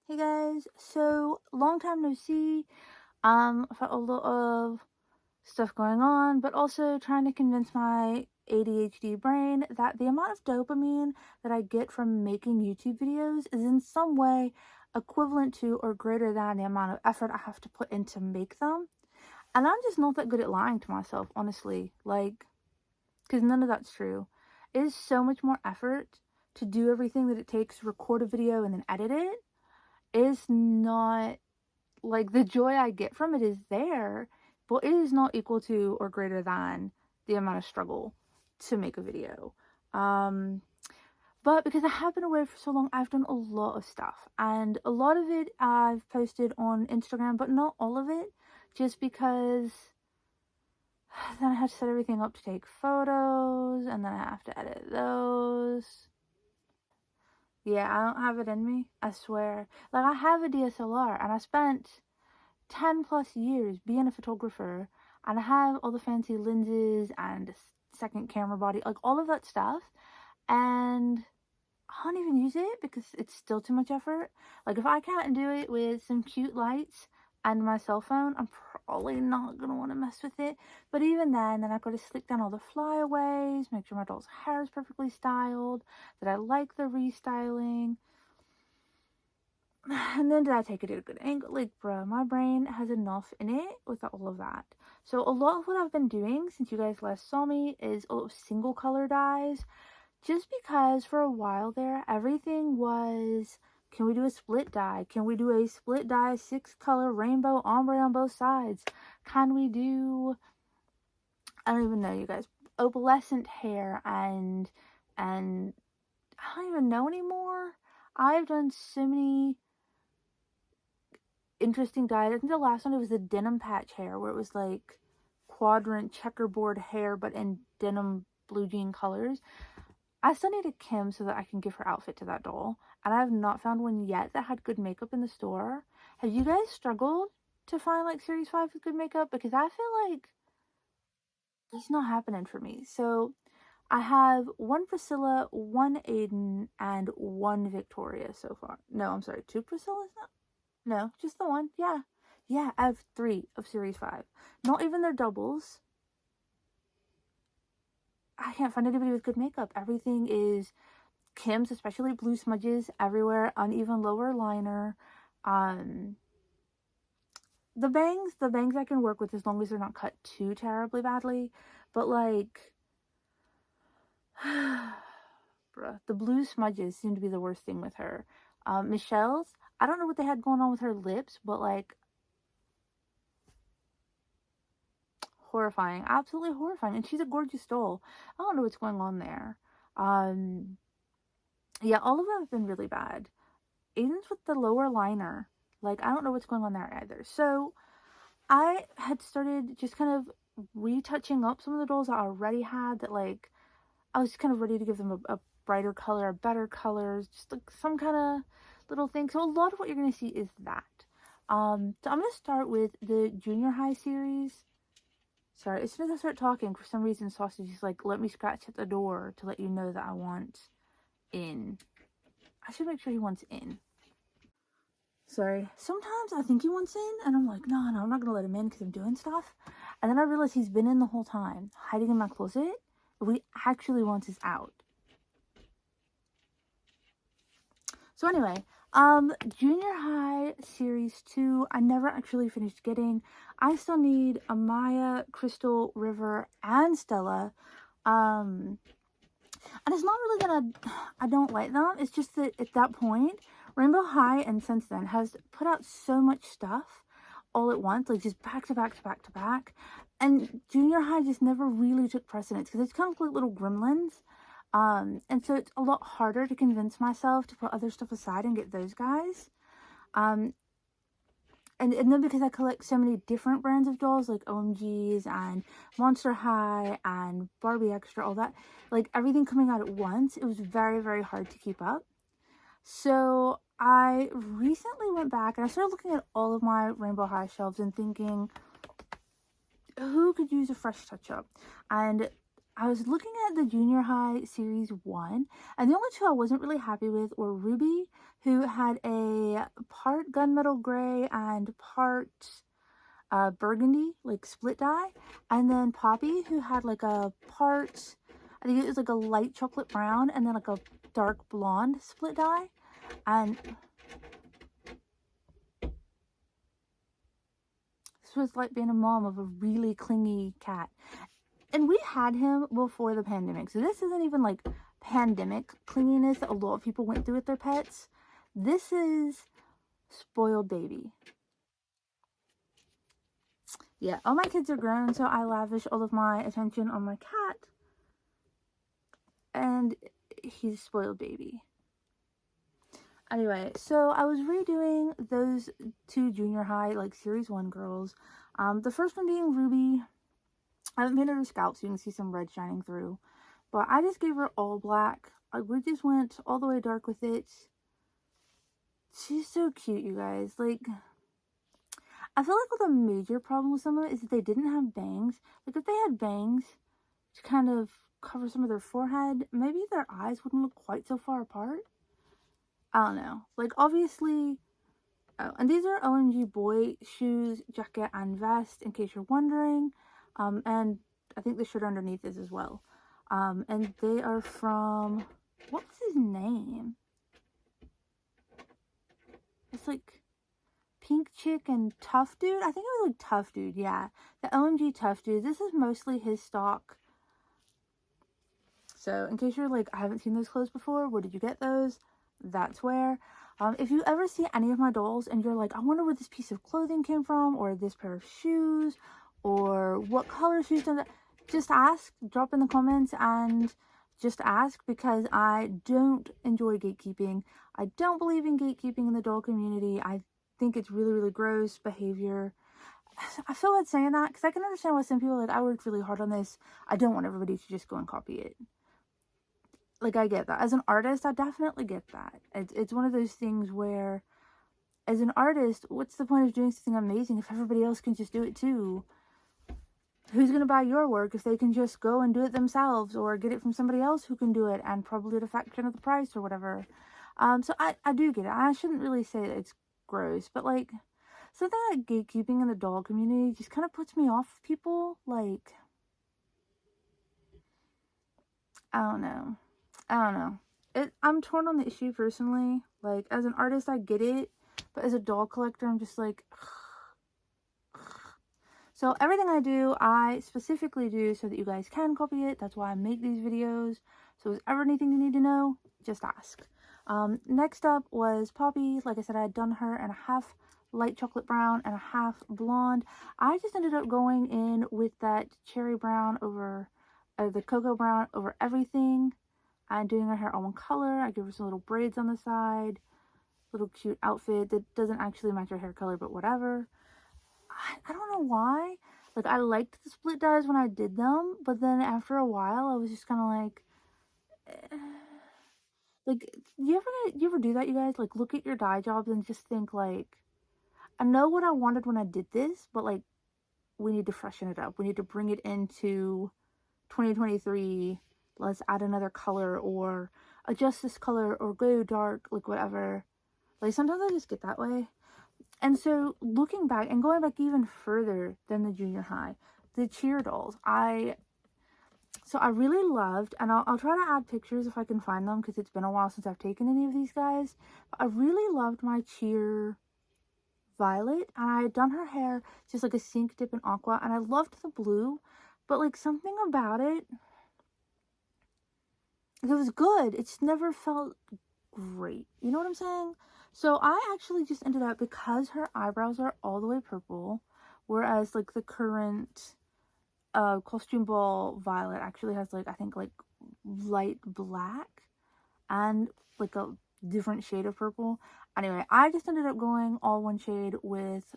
Hey guys, so long time no see. I've had a lot of stuff going on, but also trying to convince my ADHD brain that the amount of dopamine that I get from making YouTube videos is in some way equivalent to or greater than the amount of effort I have to put in to make them. And I'm just not that good at lying to myself, honestly. Because none of that's true. It is so much more effort to do everything that it takes to record a video and then edit it. Is not like the joy I get from it is there, but it is not equal to or greater than the amount of struggle to make a video. But because I have been away for so long, I've done a lot of stuff, and a lot of it I've posted on Instagram, but not all of it, just because then I have to set everything up to take photos, and then I have to edit those. Yeah, I don't have it in me, I swear. Like, I have a DSLR, and I spent 10 plus years being a photographer, and I have all the fancy lenses and second camera body, like all of that stuff, and I don't even use it because it's still too much effort. Like, if I can't do it with some cute lights and my cell phone, I'm probably not gonna want to mess with it. But even then I've got to slick down all the flyaways, make sure my doll's hair is perfectly styled, that I like the restyling. And then did I take it at a good angle? Like, bruh, my brain has enough in it with all of that. So a lot of what I've been doing since you guys last saw me is a lot of single color dyes. Just because for a while there, everything was, can we do a split dye? Can we do a split dye 6-color rainbow ombre on both sides? Can we do, I don't even know, you guys, opalescent hair and I don't even know anymore. I've done so many interesting dyes. I think the last one, it was the denim patch hair, where it was like quadrant checkerboard hair, but in denim blue jean colors. I still need a Kim so that I can give her outfit to that doll, and I have not found one yet that had good makeup in the store. Have you guys struggled to find like Series 5 with good makeup? Because I feel like it's not happening for me. So I have one Priscilla, one Aiden, and one Victoria so far. No, I'm sorry, 2 Priscillas now? No, just the one. Yeah. Yeah, I have 3 of Series 5. Not even their doubles. I can't find anybody with good makeup. Everything is Kim's, especially blue smudges everywhere, uneven lower liner. The bangs I can work with as long as they're not cut too terribly badly. But like, bruh, the blue smudges seem to be the worst thing with her. Michelle's, I don't know what they had going on with her lips, but like, horrifying, absolutely horrifying. And she's a gorgeous doll. I don't know what's going on there. Yeah, all of them have been really bad. Aiden's with the lower liner. Like, I don't know what's going on there either. So I had started just kind of retouching up some of the dolls I already had, that like I was kind of ready to give them a brighter color, a better colors, just like some kind of little thing. So a lot of what you're going to see is that. So I'm going to start with the junior high series. Sorry, as soon as I start talking, for some reason Sausage is like, let me scratch at the door to let you know that I want in. I should make sure he wants in. Sorry. Sometimes I think he wants in, and I'm like, no, I'm not gonna let him in because I'm doing stuff. And then I realize he's been in the whole time, hiding in my closet. But what he actually wants is out. So anyway, Junior High Series 2, I never actually finished getting. I still need Amaya, Crystal, River, and Stella. And it's not really that I don't like them. It's just that at that point, Rainbow High and since then has put out so much stuff all at once, like just back to back to back to back. And Junior High just never really took precedence because it's kind of like little gremlins. And so it's a lot harder to convince myself to put other stuff aside and get those guys. And then because I collect so many different brands of dolls, like OMGs and Monster High and Barbie Extra, all that, like everything coming out at once, it was very, very hard to keep up. So I recently went back and I started looking at all of my Rainbow High shelves and thinking, who could use a fresh touch-up? And I was looking at the junior high series 1, and the only two I wasn't really happy with were Ruby, who had a part gunmetal gray and part burgundy, like split dye, and then Poppy, who had like a part, I think it was like a light chocolate brown and then like a dark blonde split dye. And this was like being a mom of a really clingy cat. And we had him before the pandemic, so this isn't even like pandemic clinginess that a lot of people went through with their pets. This is spoiled baby. Yeah, all my kids are grown, so I lavish all of my attention on my cat, and he's a spoiled baby. Anyway, so I was redoing those two junior high, like series 1 girls. The first one being Ruby. I haven't painted her scalp, so you can see some red shining through. But I just gave her all black. We just went all the way dark with it. She's so cute, you guys. Like, I feel like the major problem with some of it is that they didn't have bangs. Like, if they had bangs to kind of cover some of their forehead, maybe their eyes wouldn't look quite so far apart. I don't know. Like, obviously, oh, and these are OMG boy shoes, jacket, and vest, in case you're wondering. And I think the shirt underneath is as well. And they are from, what's his name? It's like Pink Chick and Tough Dude. I think it was like Tough Dude, yeah. The OMG Tough Dude. This is mostly his stock. So in case you're like, I haven't seen those clothes before, where did you get those? That's where. If you ever see any of my dolls and you're like, I wonder where this piece of clothing came from, or this pair of shoes, or what color shoes, just ask, drop in the comments and just ask, because I don't enjoy gatekeeping. I don't believe in gatekeeping in the doll community. I think it's really, really gross behavior. I feel bad saying that, because I can understand why some people are like, I worked really hard on this. I don't want everybody to just go and copy it. Like, I get that. As an artist, I definitely get that. It's one of those things where, as an artist, what's the point of doing something amazing if everybody else can just do it too? Who's going to buy your work if they can just go and do it themselves, or get it from somebody else who can do it and probably at a fraction of the price or whatever? So I do get it. I shouldn't really say that it's gross, but like, something like gatekeeping in the doll community just kind of puts me off people. Like, I don't know. I'm torn on the issue personally. Like, as an artist, I get it, but as a doll collector, I'm just like, so everything I do, I specifically do so that you guys can copy it. That's why I make these videos. So is ever anything you need to know, just ask. Next up was Poppy. Like I said, I had done her in a half light chocolate brown and a half blonde. I just ended up going in with that cherry brown over, the cocoa brown over everything. I'm doing her hair all one color. I give her some little braids on the side. Little cute outfit that doesn't actually match her hair color, but whatever. I don't know why. Like, I liked the split dyes when I did them, but then after a while, I was just kind of like, eh. Like, you ever do that, you guys? Like, look at your dye jobs and just think, like, I know what I wanted when I did this, but, like, we need to freshen it up. We need to bring it into 2023. Let's add another color, or adjust this color, or go dark, like, whatever. Like, sometimes I just get that way. And so, looking back and going back even further than the junior high, the cheer dolls, I really loved, and I'll try to add pictures if I can find them, because it's been a while since I've taken any of these guys. But I really loved my cheer Violet, and I had done her hair just like a sink dip in aqua, and I loved the blue, but like something about it, like, it was good. It just never felt great. You know what I'm saying? So I actually just ended up, because her eyebrows are all the way purple, whereas like the current costume ball Violet actually has like, I think like light black and like a different shade of purple. Anyway, I just ended up going all one shade with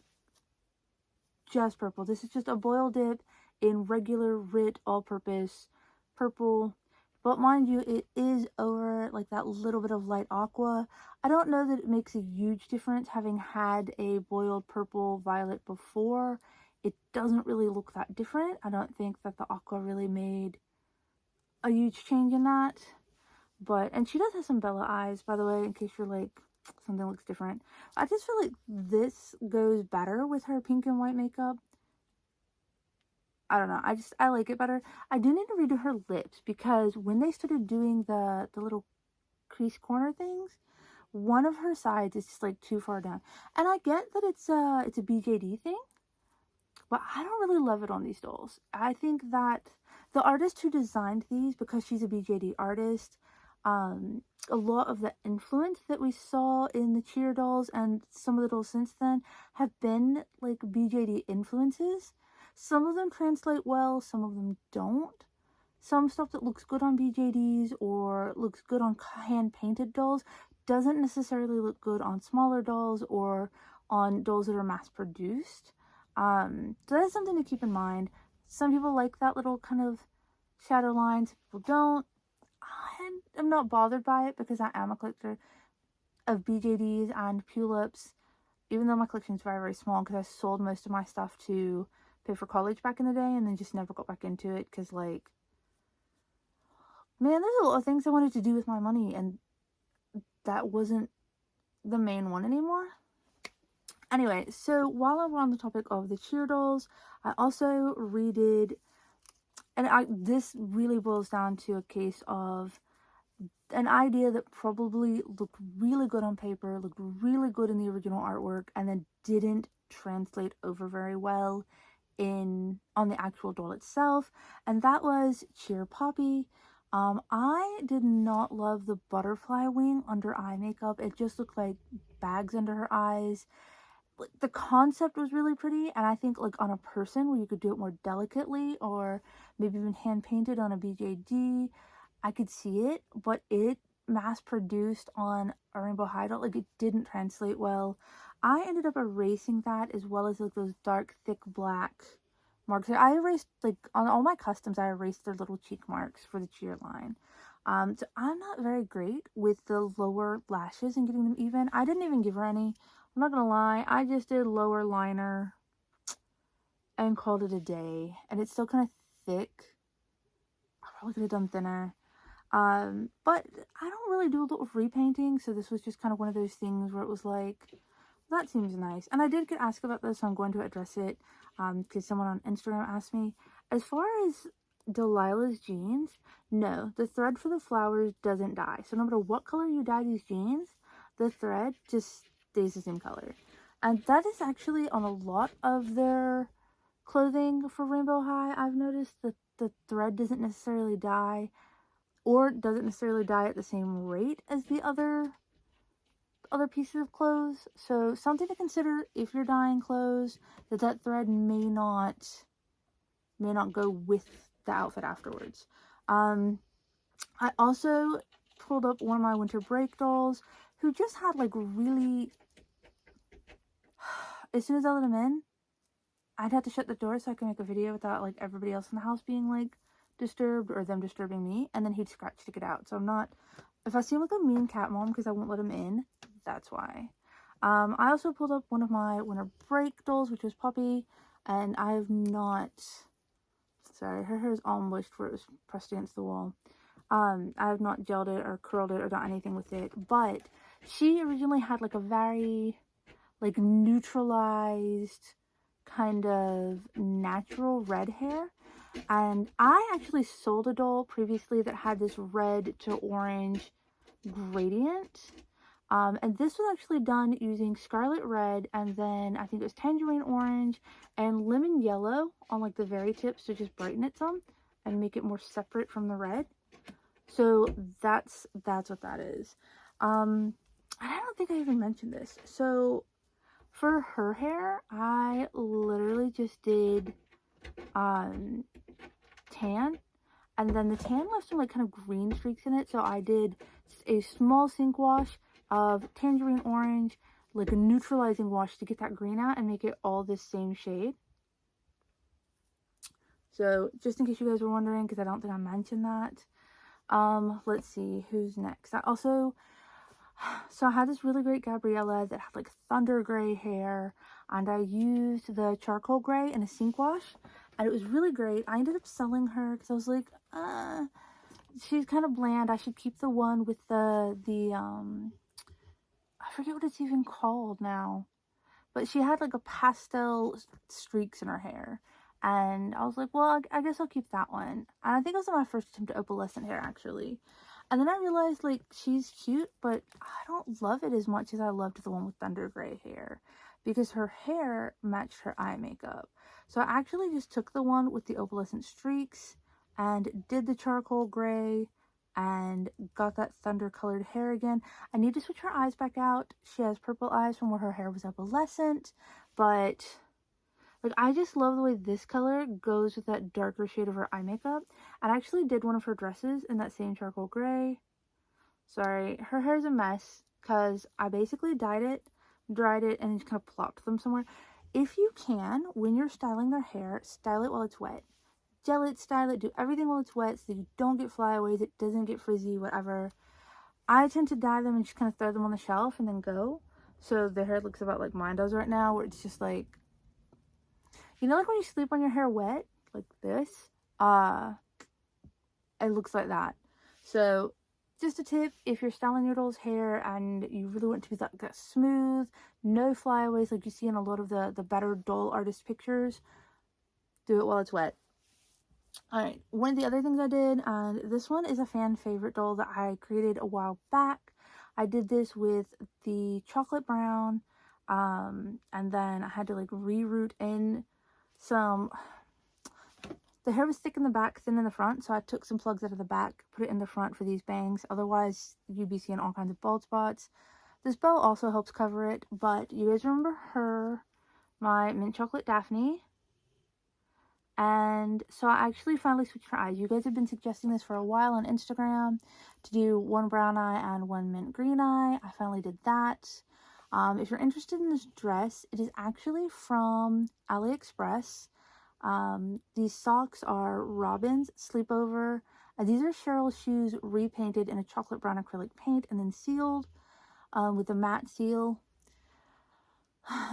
just purple. This is just a boil dip in regular RIT all-purpose purple, but mind you, it is over like that little bit of light aqua. I don't know that it makes a huge difference, having had a boiled purple Violet before. It doesn't really look that different. I don't think that the aqua really made a huge change in that. But, and she does have some Bella eyes, by the way, in case you're like, something looks different. I just feel like this goes better with her pink and white makeup. I don't know. I like it better. I do need to redo her lips because when they started doing the little crease corner things, one of her sides is just like too far down. And I get that it's a BJD thing, but I don't really love it on these dolls. I think that the artist who designed these, because she's a BJD artist, a lot of the influence that we saw in the cheer dolls and some of the dolls since then have been like BJD influences. Some of them translate well, some of them don't. Some stuff that looks good on BJDs or looks good on hand-painted dolls doesn't necessarily look good on smaller dolls or on dolls that are mass-produced. So that is something to keep in mind. Some people like that little kind of shadow line, some people don't. I'm not bothered by it because I am a collector of BJDs and Pulips, even though my collection is very, very small because I sold most of my stuff to pay for college back in the day and then just never got back into it because, like, man, there's a lot of things I wanted to do with my money and that wasn't the main one anymore. Anyway, so while we're on the topic of the cheer dolls, I also redid, and this really boils down to a case of an idea that probably looked really good on paper, looked really good in the original artwork, and then didn't translate over very well on the actual doll itself, and that was Cheer Poppy. I did not love the butterfly wing under eye makeup. It just looked like bags under her eyes. Like, the concept was really pretty, and I think like on a person where you could do it more delicately or maybe even hand painted on a BJD, I could see it, but it mass produced on a Rainbow High doll, like it didn't translate well. I ended up erasing that as well as like those dark thick black marks. I erased, like on all my customs, I erased their little cheek marks for the cheer line. So I'm not very great with the lower lashes and getting them even. I didn't even give her any. I'm not gonna lie, I just did lower liner and called it a day. And it's still kind of thick. I probably could have done thinner. But I don't really do a lot of repainting, so this was just kind of one of those things where it was like, that seems nice. And I did get asked about this, so I'm going to address it, because someone on Instagram asked me. As far as Delilah's jeans, no, the thread for the flowers doesn't dye. So no matter what color you dye these jeans, the thread just stays the same color. And that is actually on a lot of their clothing for Rainbow High. I've noticed that the thread doesn't necessarily dye, or doesn't necessarily dye at the same rate as the other pieces of clothes. So something to consider if you're dyeing clothes, that thread may not go with the outfit afterwards. I also pulled up one of my winter break dolls who just had like really, as soon as I let him in, I'd have to shut the door so I could make a video without like everybody else in the house being like disturbed or them disturbing me, and then he'd scratch to get out. So I'm not, if I seem like a mean cat mom because I won't let him in, that's why. I also pulled up one of my winter break dolls, which was Puppy, and I have not, sorry, her hair is all moist where it was pressed against the wall. I have not gelled it or curled it or done anything with it, but she originally had like a very like neutralized kind of natural red hair. And I actually sold a doll previously that had this red to orange gradient. And this was actually done using scarlet red, and then I think it was tangerine orange and lemon yellow on like the very tips to just brighten it some and make it more separate from the red. So that's what that is. I don't think I even mentioned this. So for her hair, I literally just did tan, and then the tan left some like kind of green streaks in it, so I did a small sink wash of tangerine orange, like a neutralizing wash to get that green out and make it all this same shade. So just in case you guys were wondering, because I don't think I mentioned that. Let's see who's next. So I had this really great Gabriella that had like thunder gray hair, and I used the charcoal gray in a sink wash, and it was really great. I ended up selling her because I was like, she's kind of bland. I should keep the one with the I forget what it's even called now. But she had like a pastel streaks in her hair. And I was like, well, I guess I'll keep that one. And I think it was my first attempt at opalescent hair, actually. And then I realized, like, she's cute, but I don't love it as much as I loved the one with thunder gray hair. Because her hair matched her eye makeup. So I actually just took the one with the opalescent streaks and did the charcoal gray and got that thunder colored hair again. I need to switch her eyes back out. She has purple eyes from where her hair was opalescent, but like I just love the way this color goes with that darker shade of her eye makeup. And I actually did one of her dresses in that same charcoal gray. Sorry, her hair's a mess because I basically dyed it, dried it, and just kind of plopped them somewhere. If you can, when you're styling their hair, style it while it's wet. Gel it, style it, do everything while it's wet so you don't get flyaways, it doesn't get frizzy, whatever. I tend to dye them and just kind of throw them on the shelf and then go. So their hair looks about like mine does right now, where it's just like, you know, like when you sleep on your hair wet, like this, it looks like that. So just a tip, if you're styling your doll's hair and you really want it to be that smooth, no flyaways like you see in a lot of the better doll artist pictures, do it while it's wet. Alright, one of the other things I did, and this one is a fan favorite doll that I created a while back. I did this with the chocolate brown, and then I had to like reroot in some. The hair was thick in the back, thin in the front, so I took some plugs out of the back, put it in the front for these bangs. Otherwise, you'd be seeing all kinds of bald spots. This bow also helps cover it, but you guys remember her, my mint chocolate Daphne. And so I actually finally switched her eyes. You guys have been suggesting this for a while on Instagram to do one brown eye and one mint green eye. I finally did that. If you're interested in this dress, it is actually from AliExpress. These socks are Robin's Sleepover. These are Cheryl's shoes repainted in a chocolate brown acrylic paint and then sealed with a matte seal.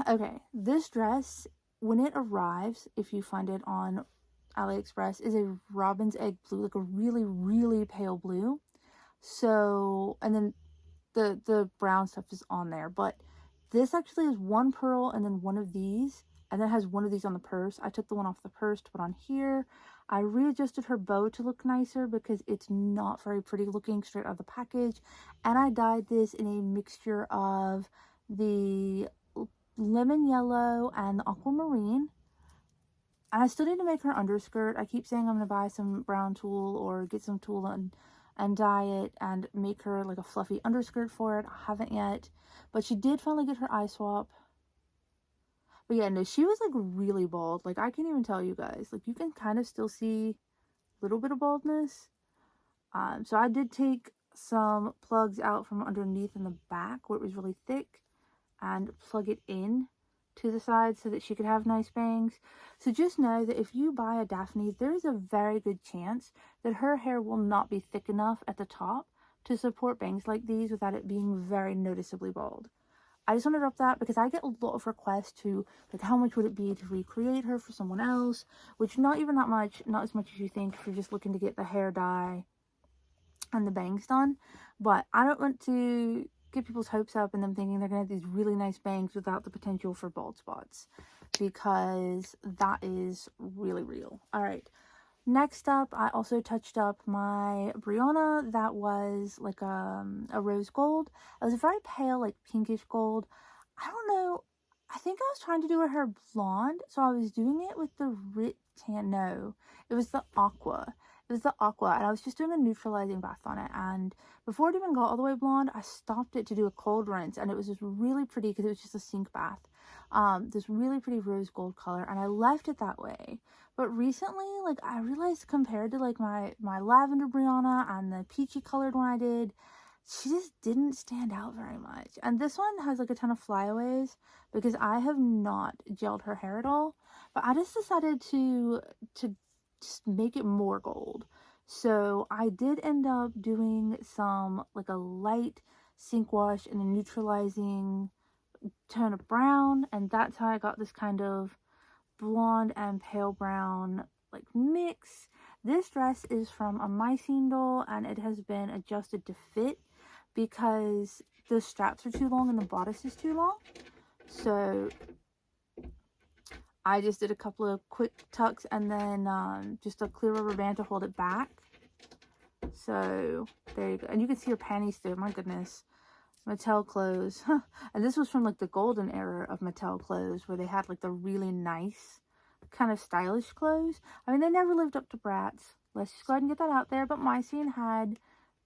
Okay, this dress, when it arrives, if you find it on AliExpress, is a robin's egg blue, like a really, really pale blue. So, and then the brown stuff is on there, but this actually is one pearl and then one of these, and then has one of these on the purse. I took the one off the purse to put on here. I readjusted her bow to look nicer because it's not very pretty looking straight out of the package, and I dyed this in a mixture of the lemon yellow and the aquamarine. And I still need to make her underskirt. I keep saying I'm going to buy some brown tulle or get some tulle and dye it and make her like a fluffy underskirt for it. I haven't yet. But she did finally get her eye swap. But yeah, no, she was like really bald. Like I can't even tell you guys. Like you can kind of still see a little bit of baldness. So I did take some plugs out from underneath in the back where it was really thick and plug it in to the side so that she could have nice bangs. So just know that if you buy a Daphne, there is a very good chance that her hair will not be thick enough at the top to support bangs like these without it being very noticeably bald. I just want to drop that because I get a lot of requests to, like, how much would it be to recreate her for someone else, which not even that much, not as much as you think if you're just looking to get the hair dye and the bangs done. But I don't want to get people's hopes up and them thinking they're going to have these really nice bangs without the potential for bald spots, because that is really real. All right. Next up, I also touched up my Brianna that was like a rose gold. It was a very pale, like pinkish gold. I don't know. I think I was trying to do her hair blonde, so I was doing it with the Rit Tan. No, it was the aqua. It was the aqua, and I was just doing a neutralizing bath on it. And before it even got all the way blonde, I stopped it to do a cold rinse, and it was just really pretty because it was just a sink bath. This really pretty rose gold color, and I left it that way. But recently, like, I realized compared to, like, my lavender Brianna and the peachy colored one I did, she just didn't stand out very much. And this one has, like, a ton of flyaways because I have not gelled her hair at all. But I just decided to just make it more gold. So I did end up doing some, like, a light sink wash and a neutralizing tone of brown. And that's how I got this kind of blonde and pale brown like mix. This dress is from a Maisha doll, and it has been adjusted to fit because the straps are too long and the bodice is too long. So I just did a couple of quick tucks and then just a clear rubber band to hold it back. So there you go. And you can see her panties through. My goodness. Mattel clothes. And this was from like the golden era of Mattel clothes, where they had like the really nice kind of stylish clothes. I mean, they never lived up to Bratz. Let's just go ahead and get that out there. But my scene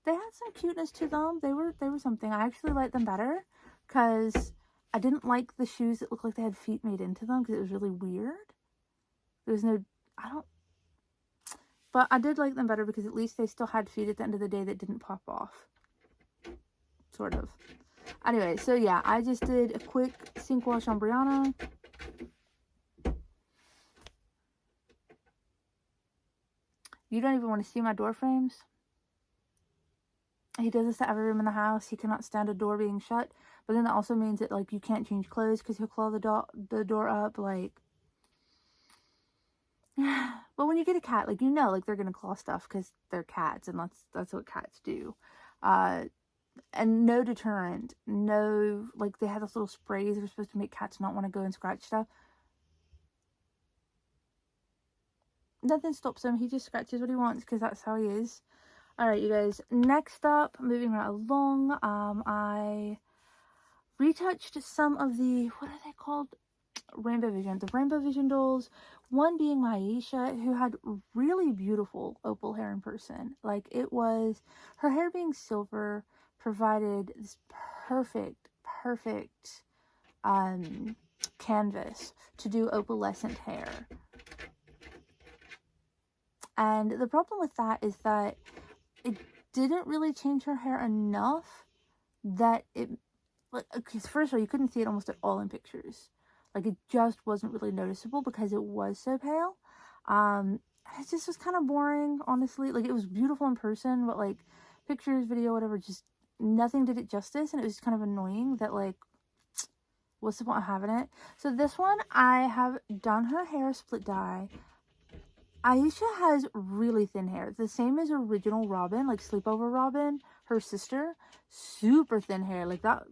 they had some cuteness to them. They were something. I actually liked them better because I didn't like the shoes that looked like they had feet made into them, because it was really weird. There's no, but I did like them better because at least they still had feet at the end of the day that didn't pop off. Sort of. Anyway, so yeah, I just did a quick sink wash on Brianna. You don't even want to see my door frames. He does this to every room in the house. He cannot stand a door being shut. But then that also means that, like, you can't change clothes because he'll claw the door up, like. But when you get a cat, like, you know, like, they're gonna claw stuff because they're cats, and that's what cats do. And no deterrent. No, like, they had those little sprays that are supposed to make cats not want to go and scratch stuff. Nothing stops him. He just scratches what he wants because that's how he is. Alright, you guys. Next up, moving right along, I retouched some of the, what are they called? Rainbow Vision. The Rainbow Vision dolls. One being Maisha, who had really beautiful opal hair in person. Like, it was, her hair being silver provided this perfect canvas to do opalescent hair. And the problem with that is that it didn't really change her hair enough that it, like, because first of all, you couldn't see it almost at all in pictures. Like, it just wasn't really noticeable because it was so pale. It just was kind of boring, honestly. Like, it was beautiful in person, but, like, pictures, video, whatever, just nothing did it justice. And it was just kind of annoying that, like, what's the point of having it? So this one, I have done her hair split dye. Aisha has really thin hair. The same as original Robin, like Sleepover Robin, her sister. Super thin hair. Like, that,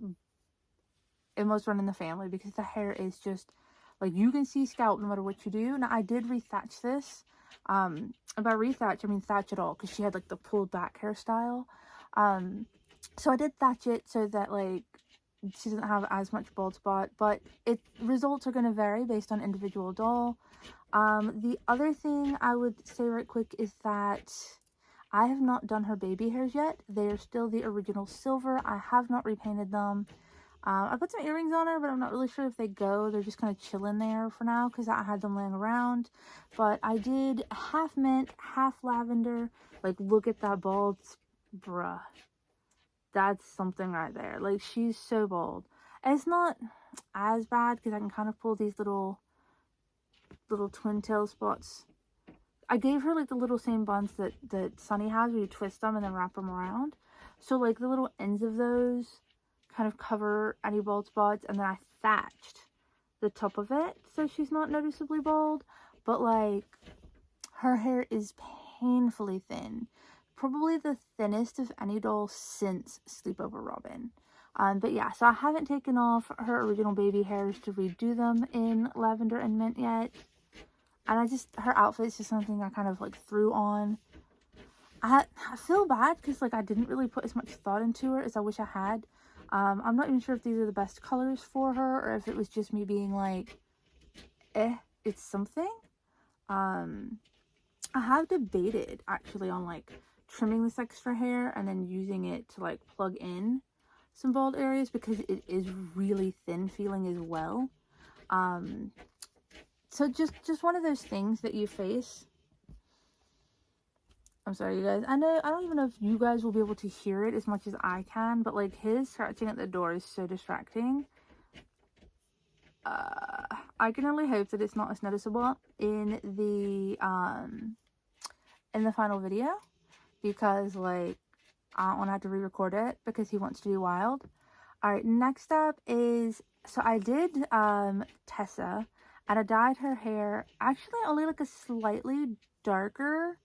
it must run in the family because the hair is just, like, you can see scalp no matter what you do. Now, I did rethatch this. And by rethatch, I mean thatch it all, because she had, like, the pulled back hairstyle. So I did thatch it so that, like, she doesn't have as much bald spot, but results are going to vary based on individual doll. The other thing I would say right quick is that I have not done her baby hairs yet. They are still the original silver. I have not repainted them. I put some earrings on her, but I'm not really sure if they go. They're just kind of chilling there for now because I had them laying around. But I did half mint, half lavender. Like, look at that bald, bruh. That's something right there. Like, she's so bald. And it's not as bad because I can kind of pull these little twin tail spots. I gave her, like, the little same buns that Sunny has, where you twist them and then wrap them around. So, like, the little ends of those kind of cover any bald spots, and then I thatched the top of it so she's not noticeably bald. But, like, her hair is painfully thin. Probably the thinnest of any doll since Sleepover Robin. But yeah, so I haven't taken off her original baby hairs to redo them in lavender and mint yet. And her outfit is just something I kind of, like, threw on. I feel bad because, like, I didn't really put as much thought into her as I wish I had. I'm not even sure if these are the best colors for her, or if it was just me being like, it's something. I have debated, actually, on, like, trimming this extra hair and then using it to, like, plug in some bald areas, because it is really thin feeling as well. So just one of those things that you face. I'm sorry, you guys. I don't even know if you guys will be able to hear it as much as I can, but, like, his scratching at the door is so distracting. I can only hope that it's not as noticeable in the final video, because, like, I don't want to have to re-record it because he wants to be wild. Alright, next up is, so I did Tessa, and I dyed her hair actually only, like, a slightly darker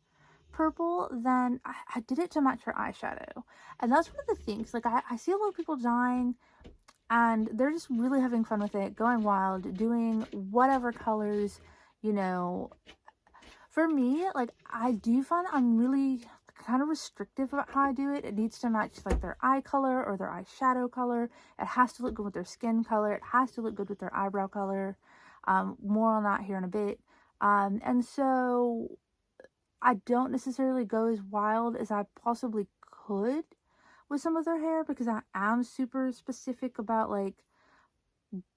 purple, then I did it to match her eyeshadow. And that's one of the things, like, I see a lot of people dyeing, and they're just really having fun with it, going wild, doing whatever colors, you know. For me, like, I do find I'm really kind of restrictive about how I do it. It needs to match, like, their eye color or their eyeshadow color. It has to look good with their skin color. It has to look good with their eyebrow color. More on that here in a bit. And so I don't necessarily go as wild as I possibly could with some of their hair, because I am super specific about, like,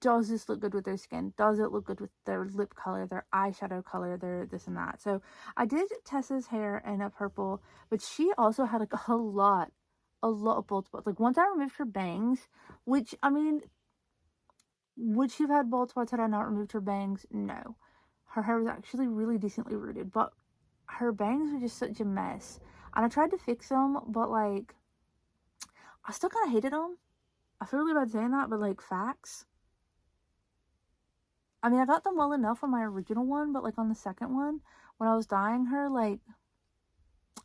does this look good with their skin? Does it look good with their lip color, their eyeshadow color, their this and that? So I did Tessa's hair in a purple, but she also had, like, a lot of bald spots. Like, once I removed her bangs, which, I mean, would she have had bald spots had I not removed her bangs? No. Her hair was actually really decently rooted, but her bangs were just such a mess. And I tried to fix them, but, like, I still kind of hated them. I feel really bad saying that, but, like, facts. I mean, I got them well enough on my original one, but, like, on the second one, when I was dyeing her, like,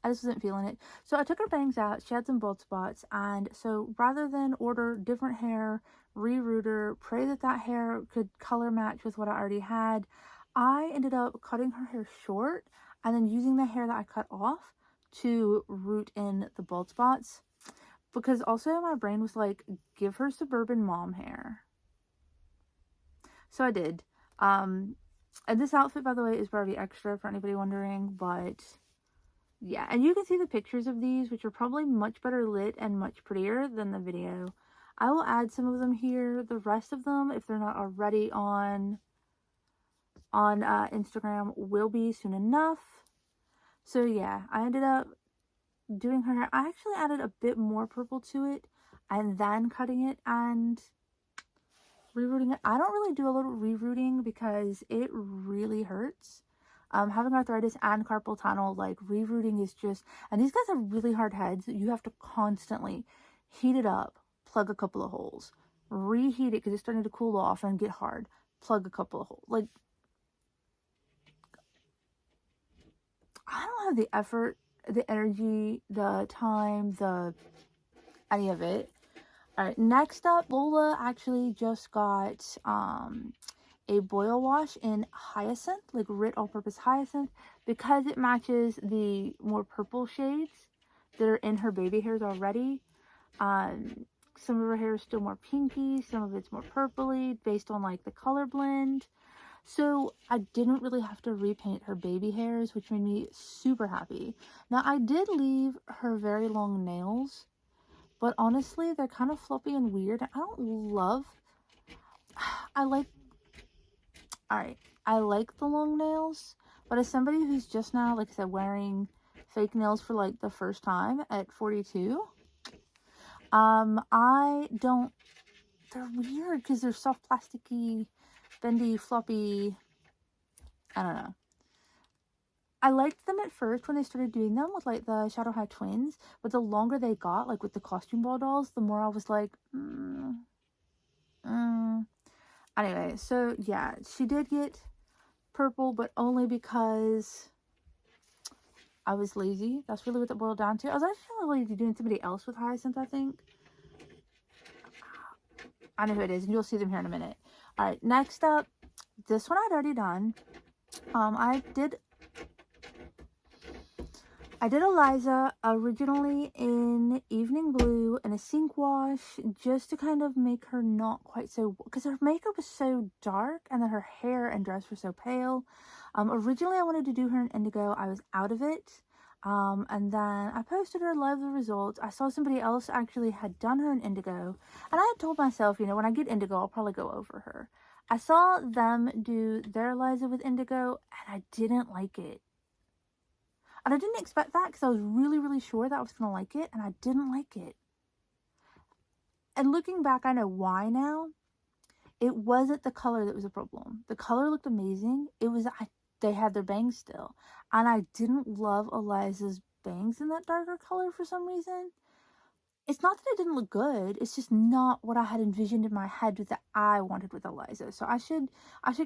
I just wasn't feeling it. So I took her bangs out. She had some bald spots. And so rather than order different hair, reroot her, pray that that hair could color match with what I already had, I ended up cutting her hair short and then using the hair that I cut off to root in the bald spots. Because also my brain was like, give her suburban mom hair. So I did. And this outfit, by the way, is Barbie Extra for anybody wondering, but yeah. And you can see the pictures of these, which are probably much better lit and much prettier than the video. I will add some of them here. The rest of them, if they're not already on Instagram, will be soon enough. So yeah, I ended up doing her hair. I actually added a bit more purple to it and then cutting it and rerooting it. I don't really do a lot of rerooting because it really hurts. Having arthritis and carpal tunnel, like, rerooting is just, and these guys have really hard heads. You have to constantly heat it up, plug a couple of holes, reheat it because it's starting to cool off and get hard, plug a couple of holes. Like, I don't have the effort, the energy, the time, any of it. All right, next up, Lola actually just got a boil wash in hyacinth, like Rit all-purpose hyacinth, because it matches the more purple shades that are in her baby hairs already. Some of her hair is still more pinky, some of it's more purpley, based on, like, the color blend. So I didn't really have to repaint her baby hairs, which made me super happy. Now, I did leave her very long nails, but honestly, they're kind of floppy and weird. I don't love... I like the long nails, but as somebody who's just now, like I said, wearing fake nails for, like, the first time at 42, I don't... They're weird because they're soft, plasticky, bendy, floppy. I don't know. I liked them at first when they started doing them with, like, the Shadow High twins, but the longer they got, like, with the costume ball dolls, the more I was like, Anyway, so yeah, she did get purple, but only because I was lazy. That's really what it boiled down to. I was actually really doing somebody else with hyacinth, I think. I know who it is, and you'll see them here in a minute. Alright, next up, this one I'd already done. I did Eliza originally in evening blue and a sink wash, just to kind of make her not quite so, because her makeup was so dark and then her hair and dress were so pale. Originally I wanted to do her in indigo. I was out of it. And then I posted her, loved the results. I saw somebody else actually had done her in indigo, and I had told myself, you know, when I get indigo, I'll probably go over her. I saw them do their Eliza with indigo, and I didn't like it. And I didn't expect that because I was really, really sure that I was going to like it, and I didn't like it. And looking back, I know why now. It wasn't the color that was a problem. The color looked amazing. It was, they had their bangs still. And I didn't love Eliza's bangs in that darker color for some reason. It's not that it didn't look good. It's just not what I had envisioned in my head that I wanted with Eliza. So I should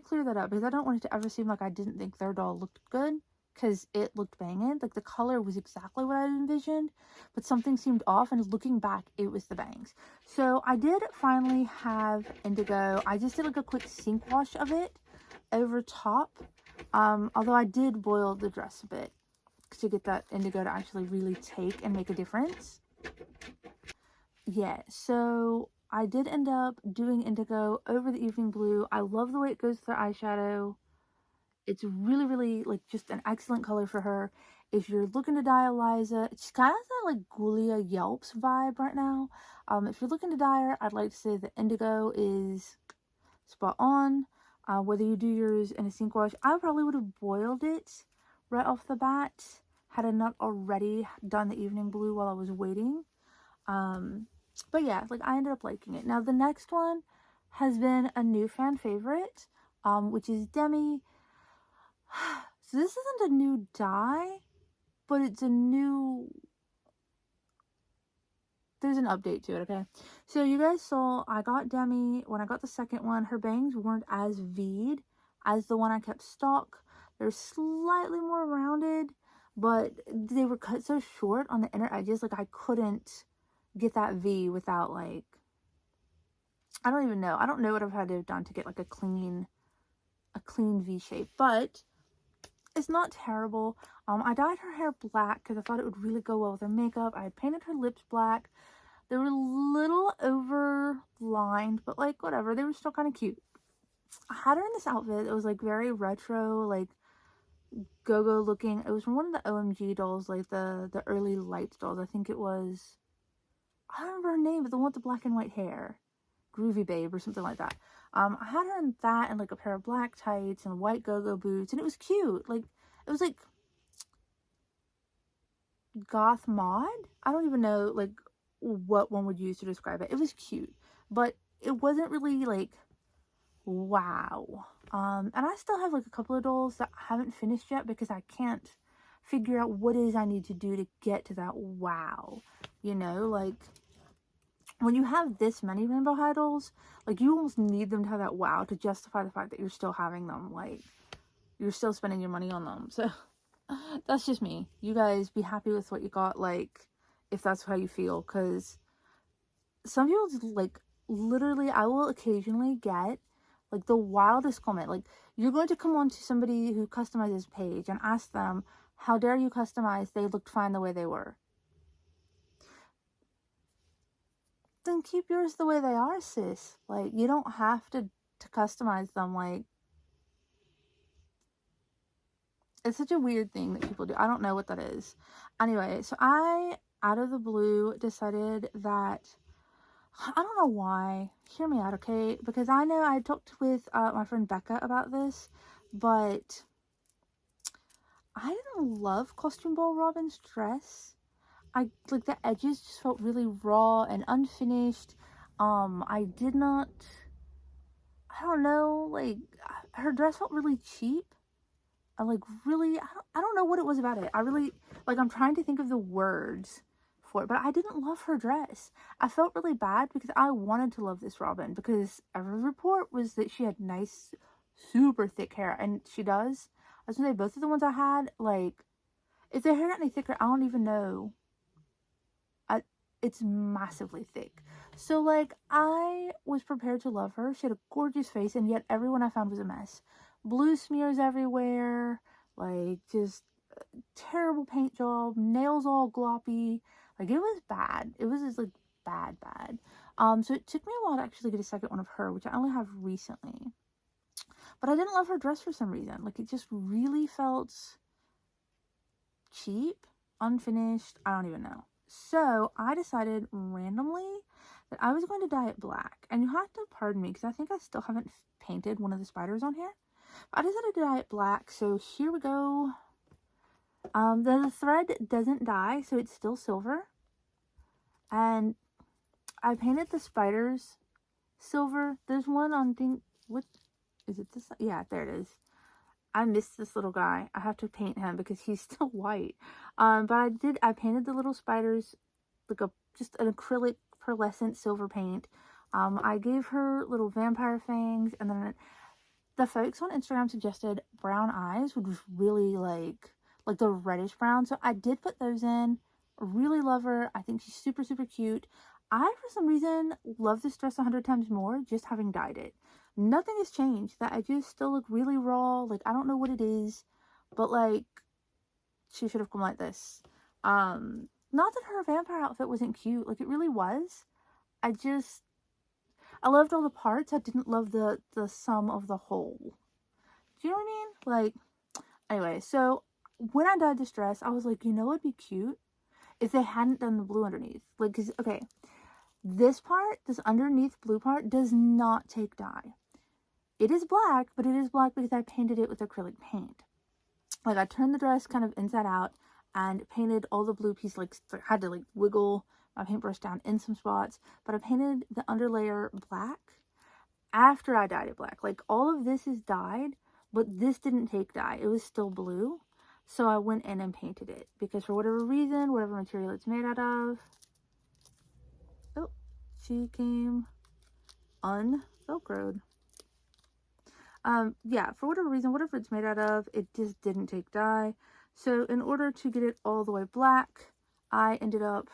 clear that up, because I don't want it to ever seem like I didn't think their doll looked good, because it looked banging. Like, the color was exactly what I envisioned, but something seemed off, and looking back, it was the bangs. So I did finally have indigo. I just did like a quick sink wash of it over top. Although I did boil the dress a bit to get that indigo to actually really take and make a difference. Yeah, so I did end up doing indigo over the evening blue. I love the way it goes with the eyeshadow. It's really, really, like, just an excellent color for her. If you're looking to dye Eliza, she's kind of that, like, Ghoulia Yelps vibe right now. If you're looking to dye her, I'd like to say the indigo is spot on. Whether you do yours in a sink wash, I probably would have boiled it right off the bat had I not already done the evening blue while I was waiting. But yeah, like, I ended up liking it. Now, the next one has been a new fan favorite, which is Demi. So this isn't a new dye, but it's a new... There's an update to it, okay? So you guys saw I got Demi, when I got the second one, her bangs weren't as V'd as the one I kept stock. They're slightly more rounded, but they were cut so short on the inner edges, like, I couldn't get that V without, like... I don't even know. I don't know what I've had to have done to get, like, a clean V shape, but it's not terrible. I dyed her hair black because I thought it would really go well with her makeup. I had painted her lips black. They were a little overlined, but, like, whatever. They were still kind of cute. I had her in this outfit. It was, like, very retro, like, go-go looking. It was from one of the OMG dolls, like, the early Lights dolls. I think it was... I don't remember her name, but the one with the black and white hair. Groovy Babe or something like that. I had her in that and, like, a pair of black tights and white go-go boots, and it was cute. Like, it was, like, goth mod? I don't even know, like, what one would use to describe it. It was cute, but it wasn't really, like, wow. And I still have, like, a couple of dolls that I haven't finished yet because I can't figure out what it is I need to do to get to that wow. You know, like, when you have this many Rainbow High dolls, like, you almost need them to have that wow to justify the fact that you're still having them. Like, you're still spending your money on them. So, that's just me. You guys be happy with what you got, like, if that's how you feel. Because some people, like, literally, I will occasionally get, like, the wildest comment. Like, you're going to come on to somebody who customizes page and ask them, how dare you customize? They looked fine the way they were. Then keep yours the way they are, sis. Like, you don't have to customize them. Like, it's such a weird thing that people do. I don't know what that is. Anyway, so I, out of the blue, decided that, I don't know why. Hear me out, okay? Because I know I talked with my friend Becca about this, but I didn't love Costume Ball Robin's dress. Like, the edges just felt really raw and unfinished. I did not, I don't know, like, her dress felt really cheap. I, like, really, I don't know what it was about it. I really, like, I'm trying to think of the words for it, but I didn't love her dress. I felt really bad because I wanted to love this Robin, because every report was that she had nice, super thick hair, and she does. I was gonna say, both of the ones I had, like, if their hair got any thicker, I don't even know. It's massively thick. So, like, I was prepared to love her. She had a gorgeous face, and yet everyone I found was a mess. Blue smears everywhere, like, just terrible paint job, nails all gloppy. Like, it was bad. It was just, like, bad. So it took me a while to actually get a second one of her, which I only have recently. But I didn't love her dress for some reason. Like, it just really felt cheap, unfinished. I don't even know. So I decided randomly that I was going to dye it black. And you have to pardon me because I think I still haven't painted one of the spiders on here. But I decided to dye it black. So here we go. The thread doesn't dye, so it's still silver. And I painted the spiders silver. There's one on, what is it? This? Yeah, there it is. I missed this little guy. I have to paint him because he's still white. But I painted the little spiders like just an acrylic pearlescent silver paint. I gave her little vampire fangs, and then the folks on Instagram suggested brown eyes, which was really, like, like the reddish brown. So I did put those in. Really love her. I think she's super, super cute. I, for some reason, love this dress 100 times more just having dyed it. Nothing has changed. That I just still look really raw. Like, I don't know what it is, but like, she should have come like this. Not that her vampire outfit wasn't cute. Like, it really was. I loved all the parts. I didn't love the sum of the whole. Do you know what I mean? Like, anyway, so when I dyed this dress, I was like, you know, it'd be cute if they hadn't done the blue underneath. Like, cause okay, this part, this underneath blue part, does not take dye. It is black, but it is black because I painted it with acrylic paint. Like, I turned the dress kind of inside out and painted all the blue pieces. Like, I had to like wiggle my paintbrush down in some spots, but I painted the underlayer black after I dyed it black. Like, all of this is dyed, but this didn't take dye. It was still blue. So I went in and painted it because for whatever reason, whatever material it's made out of, oh, she came unvelcroed. Yeah, for whatever reason, whatever it's made out of, it just didn't take dye. So in order to get it all the way black, I ended up,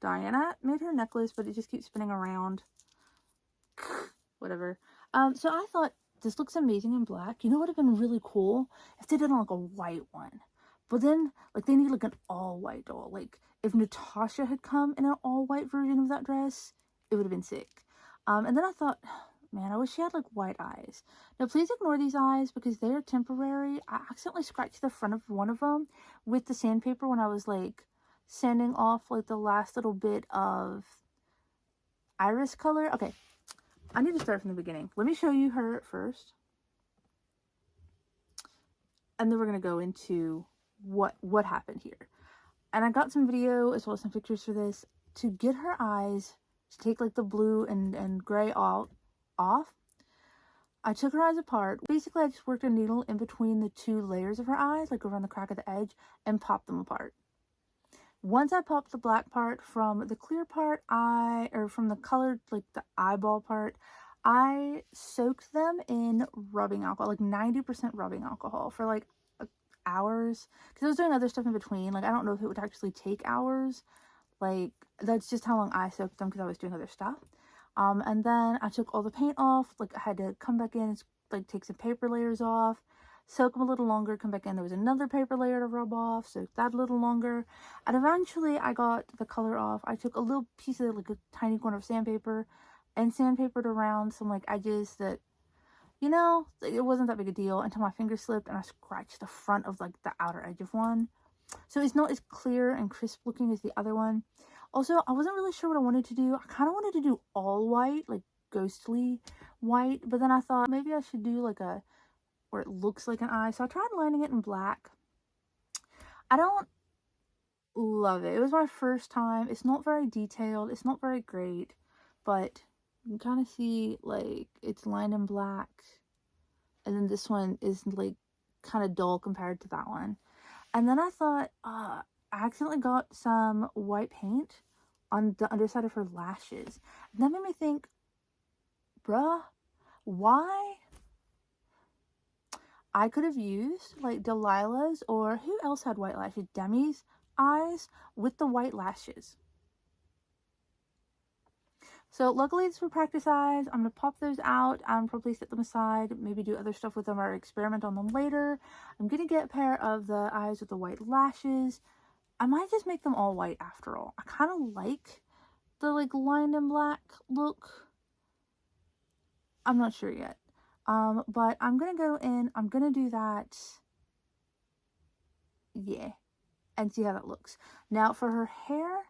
Diana made her necklace, but it just keeps spinning around. Whatever. So I thought, this looks amazing in black. You know what would have been really cool? If they did like a white one. But then, like, they need like an all-white doll. Like, if Natasha had come in an all-white version of that dress, it would have been sick. And then I thought, man, I wish she had like white eyes. Now, please ignore these eyes because they are temporary. I accidentally scratched the front of one of them with the sandpaper when I was like sanding off like the last little bit of iris color. Okay, I need to start from the beginning. Let me show you her first. And then we're going to go into what happened here. And I got some video as well as some pictures for this. To get her eyes, to take like the blue and gray off, I took her eyes apart. Basically, I just worked a needle in between the two layers of her eyes, like around the crack of the edge, and popped them apart. Once I popped the black part from the clear part, or from the colored, like the eyeball part, I soaked them in rubbing alcohol, like 90% rubbing alcohol for like hours. Because I was doing other stuff in between. Like, I don't know if it would actually take hours. Like, that's just how long I soaked them because I was doing other stuff. And then I took all the paint off. Like, I had to come back in and like take some paper layers off, soak them a little longer, come back in. There was another paper layer to rub off, soak that a little longer. And eventually I got the color off. I took a little piece of like a tiny corner of sandpaper and sandpapered around some like edges that, you know, it wasn't that big a deal until my finger slipped and I scratched the front of like the outer edge of one. So it's not as clear and crisp looking as the other one. Also, I wasn't really sure what I wanted to do. I kind of wanted to do all white, like ghostly white, but then I thought maybe I should do like a, where it looks like an eye. So I tried lining it in black. I don't love it. It was my first time. It's not very detailed. It's not very great, but you can kind of see like it's lined in black. And then this one is like kind of dull compared to that one. And then I thought, I accidentally got some white paint on the underside of her lashes. And that made me think, bruh, why? I could have used like Delilah's, or who else had white lashes? Demi's eyes with the white lashes. So luckily these were practice eyes. I'm going to pop those out. I'm probably set them aside, maybe do other stuff with them or experiment on them later. I'm going to get a pair of the eyes with the white lashes. I might just make them all white after all. I kind of like the like lined in black look. I'm not sure yet. But I'm going to go in. I'm going to do that. Yeah. And see how that looks. Now for her hair,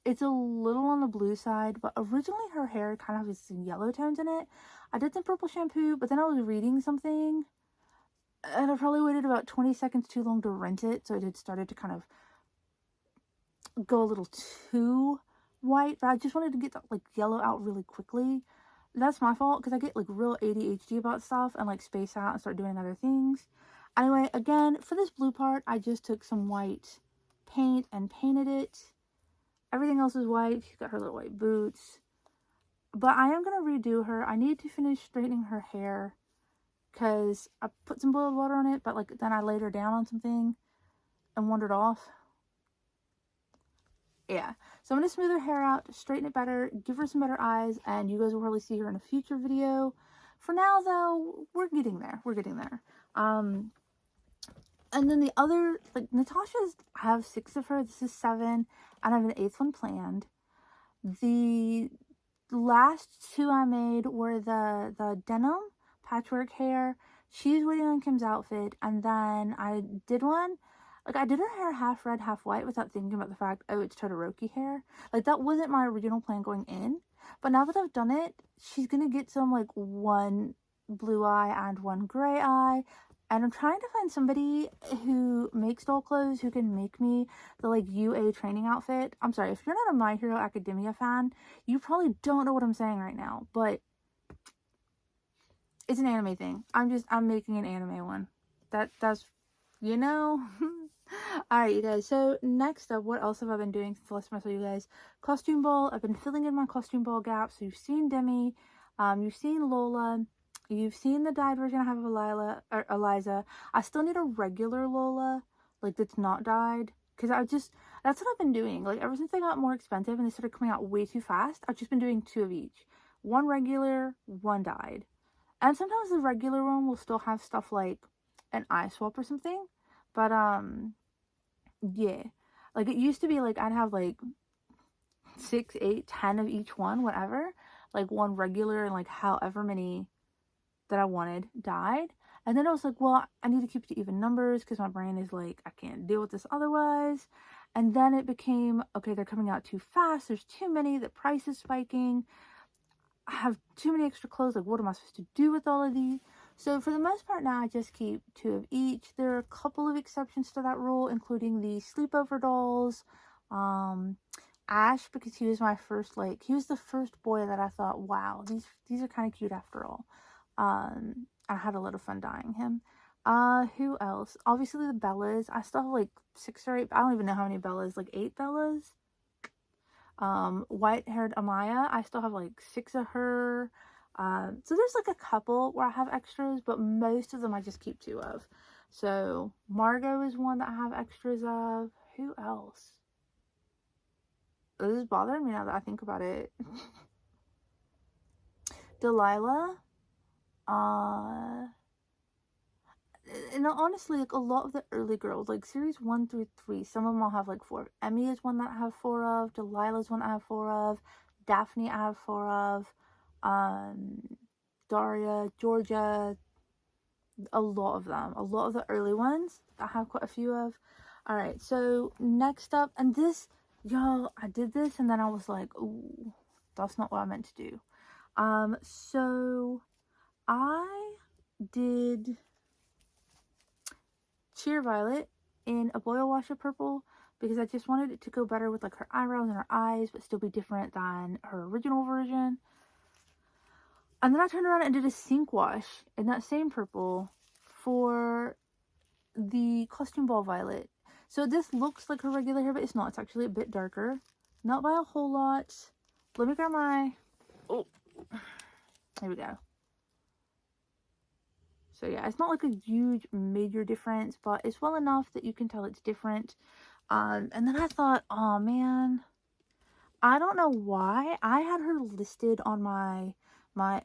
it's a little on the blue side, but originally her hair kind of has some yellow tones in it. I did some purple shampoo, but then I was reading something and I probably waited about 20 seconds too long to rinse it, so it had started to kind of go a little too white, but I just wanted to get the like yellow out really quickly. That's my fault because I get like real ADHD about stuff and like space out and start doing other things. Anyway, again, for this blue part, I just took some white paint and painted it. Everything else is white. She's got her little white boots. But I am going to redo her. I need to finish straightening her hair because I put some boiled water on it, but like then I laid her down on something. and wandered off. Yeah, so I'm going to smooth her hair out, straighten it better, give her some better eyes, and you guys will probably see her in a future video. For now, though, we're getting there. We're getting there. And then the other, like, Natasha's, I have 6 of her. This is 7, and I have an 8th one planned. The last 2 I made were the denim patchwork hair. She's waiting on Kim's outfit, and then I did one. Like, I did her hair half red, half white without thinking about the fact, oh, it's Todoroki hair. Like, that wasn't my original plan going in. But now that I've done it, she's gonna get some, like, one blue eye and one gray eye. And I'm trying to find somebody who makes doll clothes who can make me the, like, UA training outfit. I'm sorry, if you're not a My Hero Academia fan, you probably don't know what I'm saying right now. But it's an anime thing. I'm making an anime one. That's, you know. Alright, you guys. So, next up, what else have I been doing since the last time I saw you guys? Costume ball. I've been filling in my costume ball gaps. So, you've seen Demi. You've seen Lola. You've seen the dyed version I have of Eliza. I still need a regular Lola, like, that's not dyed. Because that's what I've been doing. Like, ever since they got more expensive and they started coming out way too fast, I've just been doing 2 of each. 1 regular, 1 dyed. And sometimes the regular one will still have stuff like an eye swap or something. But, yeah. Like, it used to be, like, I'd have, like, 6, 8, 10 of each one, whatever. Like, 1 regular and, like, however many that I wanted dyed. And then I was like, well, I need to keep it to even numbers because my brain is like, I can't deal with this otherwise. And then it became, okay, they're coming out too fast. There's too many. The price is spiking. I have too many extra clothes. Like, what am I supposed to do with all of these? So for the most part now, I just keep 2 of each. There are a couple of exceptions to that rule, including the sleepover dolls. Ash, because he was my first, like, he was the first boy that I thought, wow, these are kind of cute after all. I had a lot of fun dyeing him. Who else? Obviously the Bellas. I still have like 6 or 8. I don't even know how many Bellas. Like 8 Bellas. White-haired Amaya. I still have like 6 of her. So there's like a couple where I have extras, but most of them I just keep 2 of. So Margot is one that I have extras of. Who else? This is bothering me now that I think about it. Delilah. And honestly, like, a lot of the early girls, like, series 1 through 3, some of them I'll have, like, 4 of. Emmy is one that I have 4 of. Delilah's one I have 4 of. Daphne I have 4 of. Daria, Georgia, a lot of them. A lot of the early ones I have quite a few of. Alright, so, next up, and this, y'all, I did this, and then I was like, ooh, that's not what I meant to do. So, I did Cheer Violet in a boil wash of purple because I just wanted it to go better with like her eyebrows and her eyes, but still be different than her original version. And then I turned around and did a sink wash in that same purple for the costume ball Violet. So this looks like her regular hair, but it's not. It's actually a bit darker. Not by a whole lot. Let me grab my... Oh, here we go. So yeah, it's not like a huge major difference, but it's well enough that you can tell it's different. And then I thought, oh man, I don't know why I had her listed on my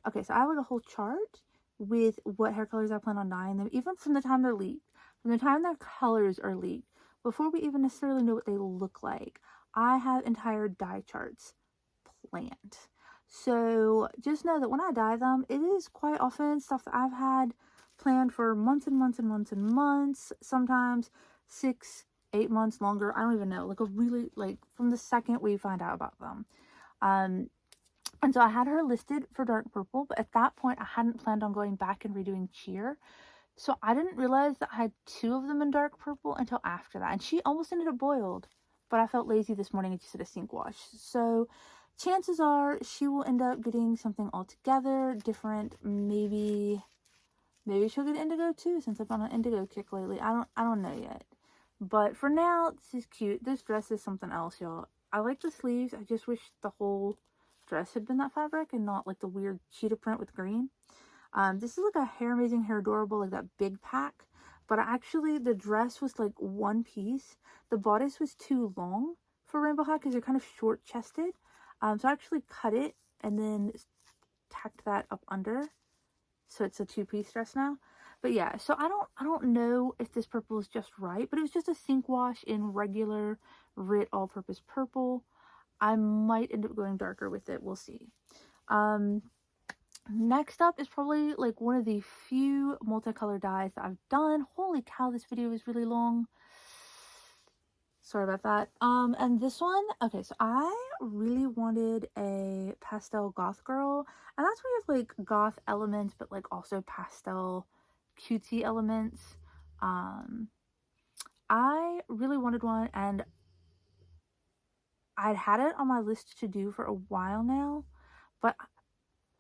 okay, so I have like a whole chart with what hair colors I plan on dyeing them, even from the time they're leaked, from the time their colors are leaked, before we even necessarily know what they look like. I have entire dye charts planned. So just know that when I dye them, it is quite often stuff that I've had planned for months and months and months and months, sometimes 6, 8 months longer. I don't even know, like a really, like from the second we find out about them. And so I had her listed for dark purple, but at that point I hadn't planned on going back and redoing Cheer. So I didn't realize that I had 2 of them in dark purple until after that. And she almost ended up boiled, but I felt lazy this morning and just did a sink wash. So chances are she will end up getting something altogether different. Maybe she'll get indigo too, since I've been on an indigo kick lately. I don't know yet. But for now, this is cute. This dress is something else, y'all. I like the sleeves. I just wish the whole dress had been that fabric and not like the weird cheetah print with green. This is like a Hair Amazing, Hair Adorable, like that big pack but actually the dress was like one piece. The bodice was too long for Rainbow High because they're kind of short chested. So I actually cut it and then tacked that up under, so it's a two-piece dress now. But yeah, so I don't know if this purple is just right, but it was just a sink wash in regular Rit all-purpose purple. I might end up going darker with it. We'll see. Next up is probably like one of the few multicolor dyes that I've done. Holy cow, this video is really long. Sorry about that. And this one, okay, so I really wanted a pastel goth girl, and that's where you have like goth elements, but like also pastel cutesy elements. I really wanted one, and I'd had it on my list to do for a while now, but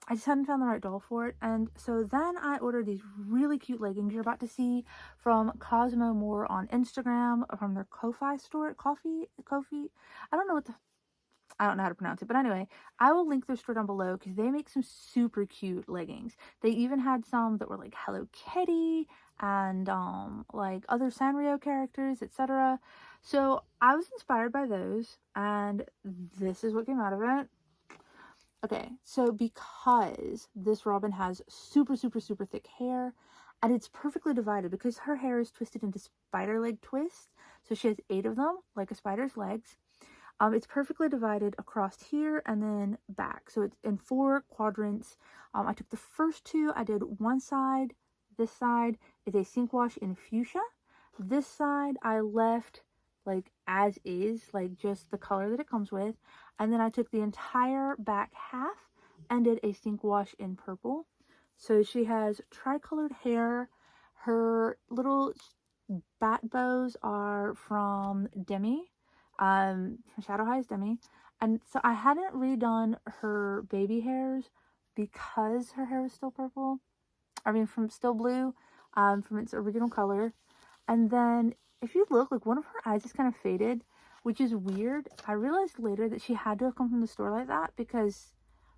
I just hadn't found the right doll for it. And so then I ordered these really cute leggings you're about to see from Cosmo Moore on Instagram, from their Ko-fi store. Kofi? I don't know I don't know how to pronounce it. But anyway, I will link their store down below because they make some super cute leggings. They even had some that were like Hello Kitty and like other Sanrio characters, etc. So I was inspired by those, and this is what came out of it. Okay, so because this Robin has super, super, super thick hair, and it's perfectly divided because her hair is twisted into spider leg twists, so she has 8 of them, like a spider's legs. It's perfectly divided across here and then back, so it's in 4 quadrants. I took the first 2, I did one side. This side is a sink wash in fuchsia. This side I left like as is, like just the color that it comes with. And then I took the entire back half and did a sink wash in purple. So she has tricolored hair. Her little bat bows are from Demi, from Shadow High's Demi. And so I hadn't redone her baby hairs because her hair was still purple. I mean, still blue, from its original color. And then if you look, like one of her eyes is kind of faded, which is weird. I realized later that she had to have come from the store like that because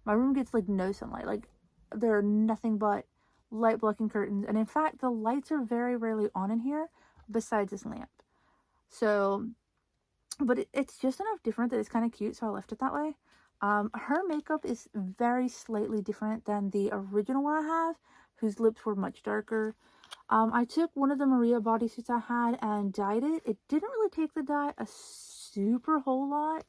my room gets like no sunlight. Like there are nothing but light blocking curtains. And in fact, the lights are very rarely on in here besides this lamp. So, but it's just enough different that it's kind of cute. So I left it that way. Her makeup is very slightly different than the original one I have, whose lips were much darker. I took one of the Maria bodysuits I had and dyed it. It didn't really take the dye a super whole lot.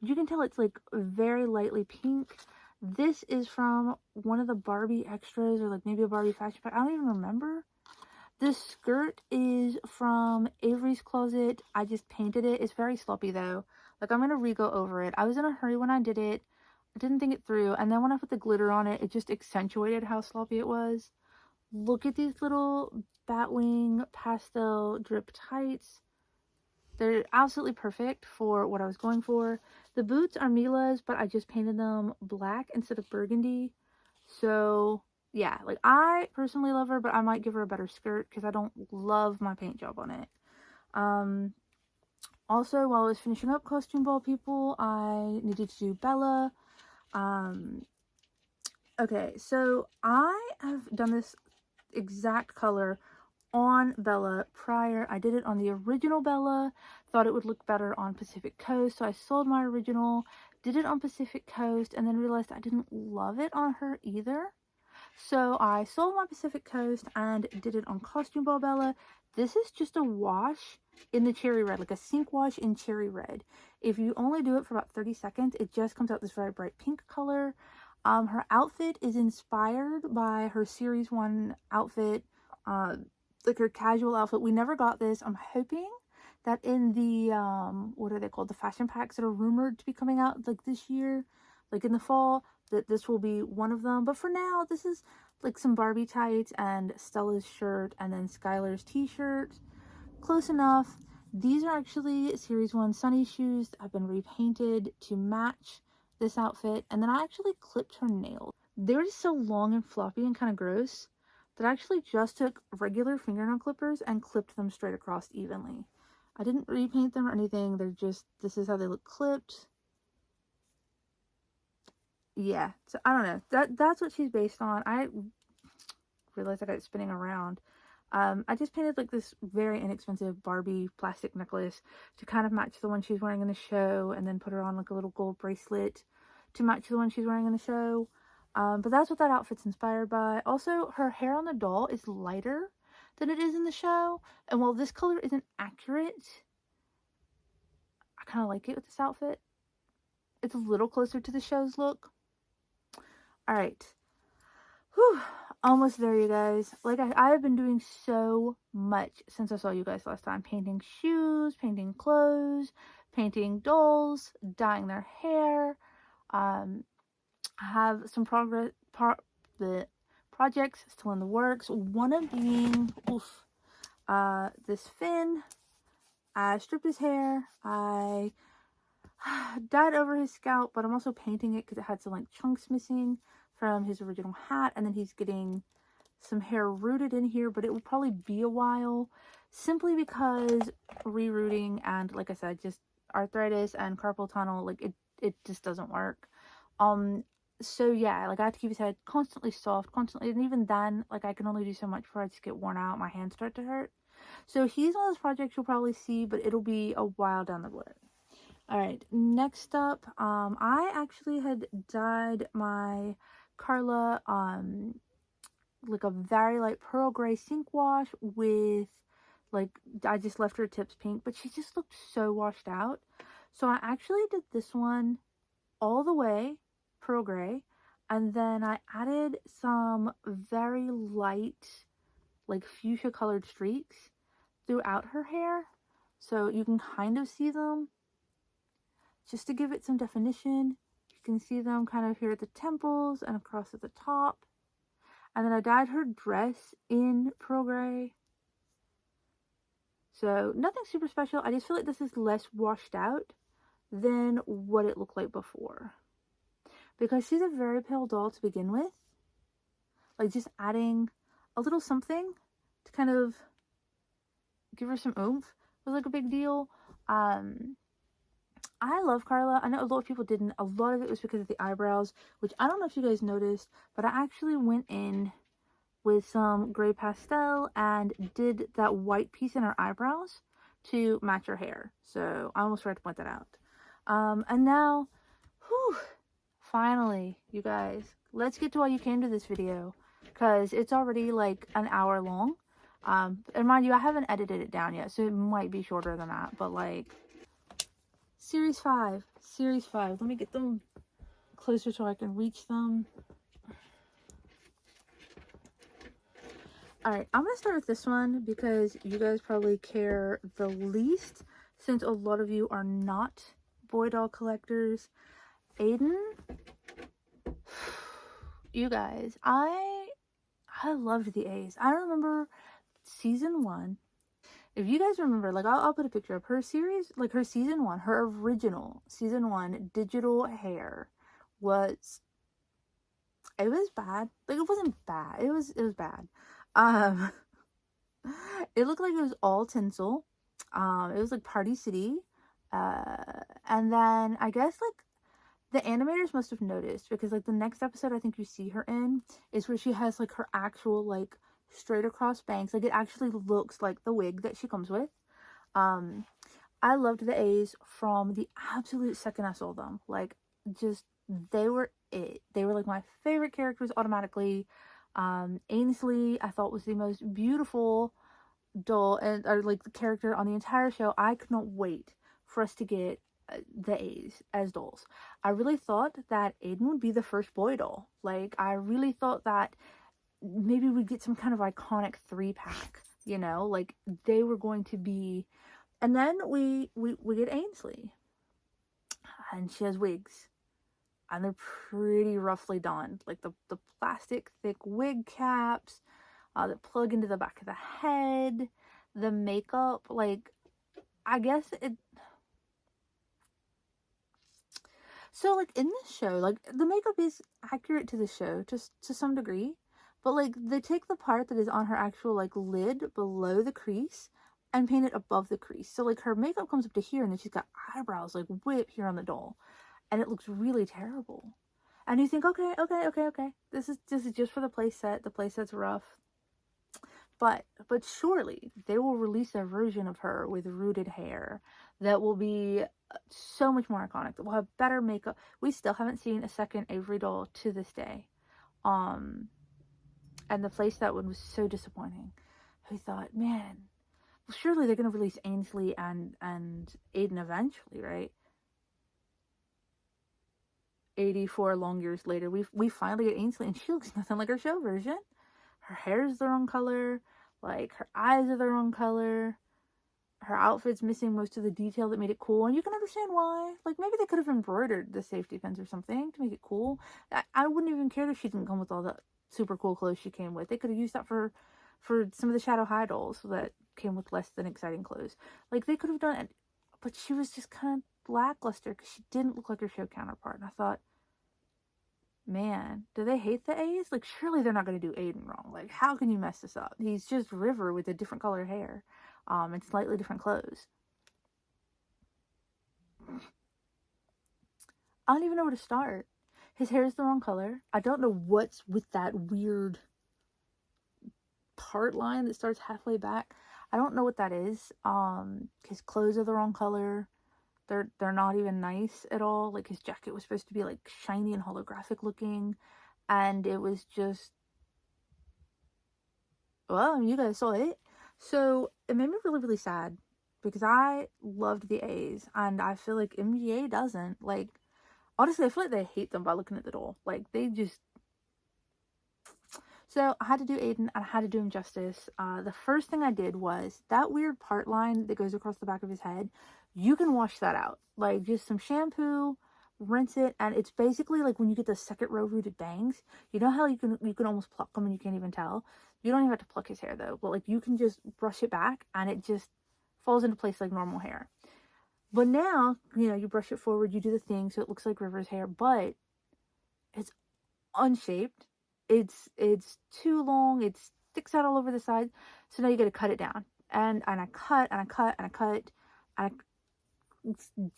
You can tell it's like very lightly pink. This is from one of the Barbie extras, or like maybe a Barbie fashion pack. I don't even remember. This skirt is from Avery's Closet. I just painted it. It's very sloppy though. Like I'm gonna re-go over it. I was in a hurry when I did it. I didn't think it through. And then when I put the glitter on it, it just accentuated how sloppy it was. Look at these little Batwing pastel drip tights. They're absolutely perfect for what I was going for. The boots are Mila's, but I just painted them black instead of burgundy. So yeah, like I personally love her, but I might give her a better skirt because I don't love my paint job on it. Also, while I was finishing up Costume Ball people, I needed to do Bella. Okay, so I have done this exact color on Bella prior. I did it on the original Bella, thought it would look better on Pacific Coast, so I sold my original, did it on Pacific Coast, and then realized I didn't love it on her either. So I sold my Pacific Coast and did it on Costume Ball Bella. This is just a wash in the cherry red, like a sink wash in cherry red. If you only do it for about 30 seconds, it just comes out this very bright pink color. Her outfit is inspired by her Series 1 outfit, like her casual outfit. We never got this. I'm hoping that in the, what are they called? The fashion packs that are rumored to be coming out like this year, like in the fall, that this will be one of them. But for now, this is like some Barbie tights and Stella's shirt and then Skylar's t-shirt. Close enough. These are actually Series 1 Sunny shoes that have been repainted to match this outfit. And then I actually clipped her nails. They were just so long and floppy and kind of gross that I actually just took regular fingernail clippers and clipped them straight across evenly. I didn't repaint them or anything. They're just, this is how they look clipped. Yeah, so I don't know. That's what she's based on. I realized I got it spinning around. I just painted like this very inexpensive Barbie plastic necklace to kind of match the one she's wearing in the show, and then put her on like a little gold bracelet to match the one she's wearing in the show. But that's what that outfit's inspired by. Also, her hair on the doll is lighter than it is in the show, and while this color isn't accurate, I kind of like it with this outfit. It's a little closer to the show's look. All right. Whew, almost there, you guys. Like, I have been doing so much since I saw you guys last time. Painting shoes, painting clothes, painting dolls, dyeing their hair. I have some the projects still in the works. One of being, this Finn. I stripped his hair. I dyed over his scalp, but I'm also painting it because it had some like chunks missing from his original hat, and then he's getting some hair rooted in here, but it will probably be a while simply because rerooting and, like I said, just arthritis and carpal tunnel, like it just doesn't work. So yeah, like I have to keep his head constantly soft, constantly, and even then, like I can only do so much before I just get worn out, my hands start to hurt. So he's one of those projects you'll probably see, but it'll be a while down the road. Alright, next up, I actually had dyed my Carla, like a very light pearl gray sink wash with, like, I just left her tips pink, but she just looked so washed out. So I actually did this one all the way pearl gray, and then I added some very light, like, fuchsia colored streaks throughout her hair, so you can kind of see them. Just to give it some definition, you can see them kind of here at the temples and across at the top. And then I dyed her dress in pearl gray. So nothing super special. I just feel like this is less washed out than what it looked like before. Because she's a very pale doll to begin with. Like, just adding a little something to kind of give her some oomph was like a big deal. I love Carla. I know a lot of people didn't. A lot of it was because of the eyebrows, which I don't know if you guys noticed, but I actually went in with some gray pastel and did that white piece in her eyebrows to match her hair. So I almost forgot to point that out. And now, finally, you guys, let's get to why you came to this video, because it's already like an hour long. And mind you, I haven't edited it down yet, so it might be shorter than that, but like, Series 5. Let me get them closer so I can reach them. Alright, I'm going to start with this one because you guys probably care the least, since a lot of you are not boy doll collectors. Aiden, you guys, I loved the A's. I remember season 1. If you guys remember, like, I'll put a picture of her series, like her season 1, her original season 1 digital hair was, it was bad. Like, it wasn't bad. It was bad. It looked like it was all tinsel. It was like Party City. And then I guess like the animators must have noticed, because like the next episode I think you see her in is where she has like her actual like straight across bangs. Like, it actually looks like the wig that she comes with. I loved the A's from the absolute second I saw them. Like, just, they were it. They were like my favorite characters automatically. Ainsley I thought was the most beautiful doll, and or like the character on the entire show. I could not wait for us to get the A's as dolls. I really thought that Aiden would be the first boy doll. Like, I really thought that maybe we'd get some kind of iconic 3-pack, you know, like they were going to be. And then we get Ainsley, and she has wigs, and they're pretty roughly donned, like the plastic thick wig caps that plug into the back of the head, the makeup, like, I guess it. So like in this show, like the makeup is accurate to the show, just to some degree. But like they take the part that is on her actual like lid below the crease and paint it above the crease. So like her makeup comes up to here, and then she's got eyebrows like way up here on the doll. And it looks really terrible. And you think, okay. This is just for the play set. The play set's rough. But surely they will release a version of her with rooted hair that will be so much more iconic. That will have better makeup. We still haven't seen a second Avery doll to this day. And the place that one was so disappointing. I thought, man, well, surely they're gonna release Ainsley and Aiden eventually, right? 84 long years later, we finally get Ainsley, and she looks nothing like her show version. Her hair's the wrong color, like her eyes are the wrong color. Her outfit's missing most of the detail that made it cool, and you can understand why. Like, maybe they could have embroidered the safety pins or something to make it cool. I wouldn't even care if she didn't come with all the super cool clothes she came with. They could have used that for some of the Shadow High dolls that came with less than exciting clothes. Like, they could have done it, but she was just kind of lackluster because she didn't look like her show counterpart. And I thought, man, do they hate the A's? Like, surely they're not going to do Aiden wrong. Like, how can you mess this up? He's just River with a different color hair, and slightly different clothes. I don't even know where to start. His hair is the wrong color. I don't know what's with that weird part line that starts halfway back. I don't know what that is. His clothes are the wrong color. They're not even nice at all. Like, his jacket was supposed to be like shiny and holographic looking, and it was just, well, you guys saw it. So it made me really, really sad because I loved the A's, and I feel like MGA doesn't. Like, honestly, I feel like they hate them by looking at the doll. Like, they just. So I had to do Aiden, and I had to do him justice. The first thing I did was that weird part line that goes across the back of his head. You can wash that out. Like, just some shampoo, rinse it, and it's basically like when you get the second row rooted bangs. You know how you can almost pluck them and you can't even tell? You don't even have to pluck his hair though. But like, you can just brush it back and it just falls into place like normal hair. But now, you brush it forward, you do the thing so it looks like River's hair, but it's unshaped. It's too long. It sticks out all over the side. So now you got to cut it down. And I cut and I cut and I cut. And I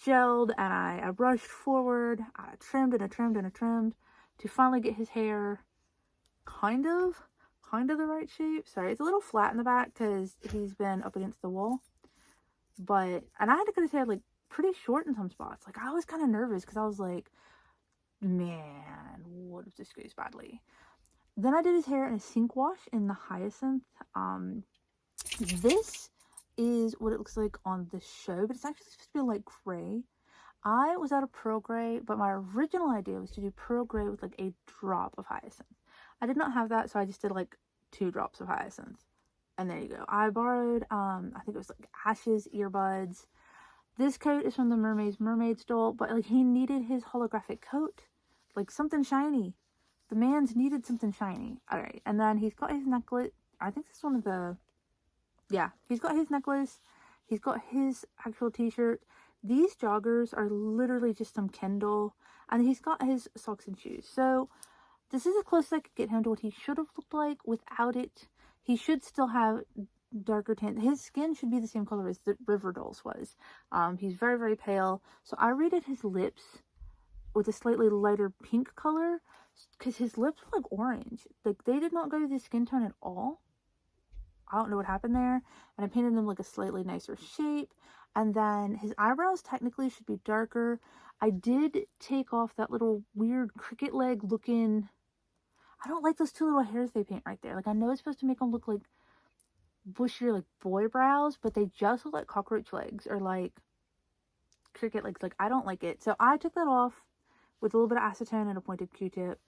gelled and I brushed forward. I trimmed and I trimmed and I trimmed to finally get his hair kind of the right shape. Sorry, it's a little flat in the back because he's been up against the wall. And I had to cut his hair like pretty short in some spots. Like, I was kind of nervous because I was like, man, what if this goes badly? Then I did his hair in a sink wash in the Hyacinth. This is what it looks like on the show, but it's actually supposed to be like gray. I was out of pearl gray, but my original idea was to do pearl gray with like a drop of Hyacinth. I did not have that, so I just did like 2 drops of Hyacinth. And there you go. I borrowed, I think it was like Ash's earbuds. This coat is from the Mermaid's doll, but like, he needed his holographic coat. Like, something shiny. The man's needed something shiny. Alright, and then he's got his necklace. I think this is one of the... Yeah, he's got his necklace. He's got his actual t-shirt. These joggers are literally just some Kendall. And he's got his socks and shoes. So, this is as close as I could get him to what he should have looked like without it. He should still have darker tint. His skin should be the same color as the River doll's was. He's very, very pale. So, I redid his lips with a slightly lighter pink color because his lips were like orange. Like, they did not go to the skin tone at all. I don't know what happened there. And I painted them like a slightly nicer shape. And then his eyebrows technically should be darker. I did take off that little weird cricket leg looking... I don't like those 2 little hairs they paint right there. Like, I know it's supposed to make them look like bushier, like boy brows, but they just look like cockroach legs or like cricket legs. Like, I don't like it. So I took that off with a little bit of acetone and a pointed Q-tip.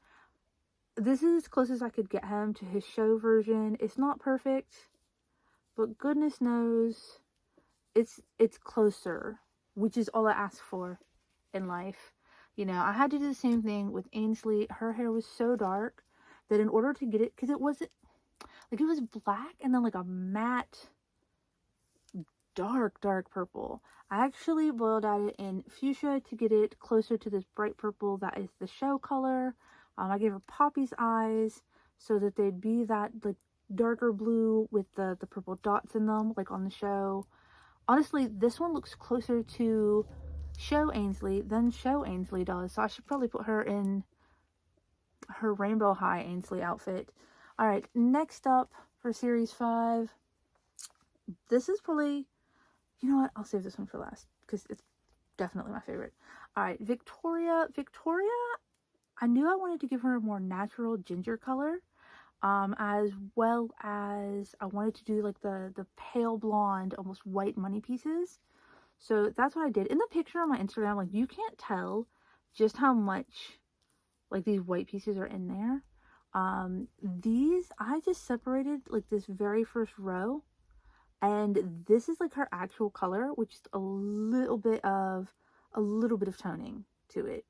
This is as close as I could get him to his show version. It's not perfect, but goodness knows it's closer, which is all I ask for in life. I had to do the same thing with Ainsley. Her hair was so dark that in order to get it, because it wasn't, like, it was black and then like a matte, dark purple. I actually boiled at it in fuchsia to get it closer to this bright purple that is the show color. I gave her poppy's eyes so that they'd be that like darker blue with the purple dots in them, like on the show. Honestly, this one looks closer to show Ainsley than show Ainsley does, so I should probably put her in her Rainbow High Ainsley outfit. Alright, next up, for series 5. This is probably, you know what, I'll save this one for last because it's definitely my favorite. All right, Victoria. Victoria, I knew I wanted to give her a more natural ginger color, as well as I wanted to do like the pale blonde, almost white money pieces. So that's what I did. In the picture on my Instagram, like, you can't tell just how much like these white pieces are in there. These I just separated like this very first row, and this is like her actual color with just a little bit of toning to it.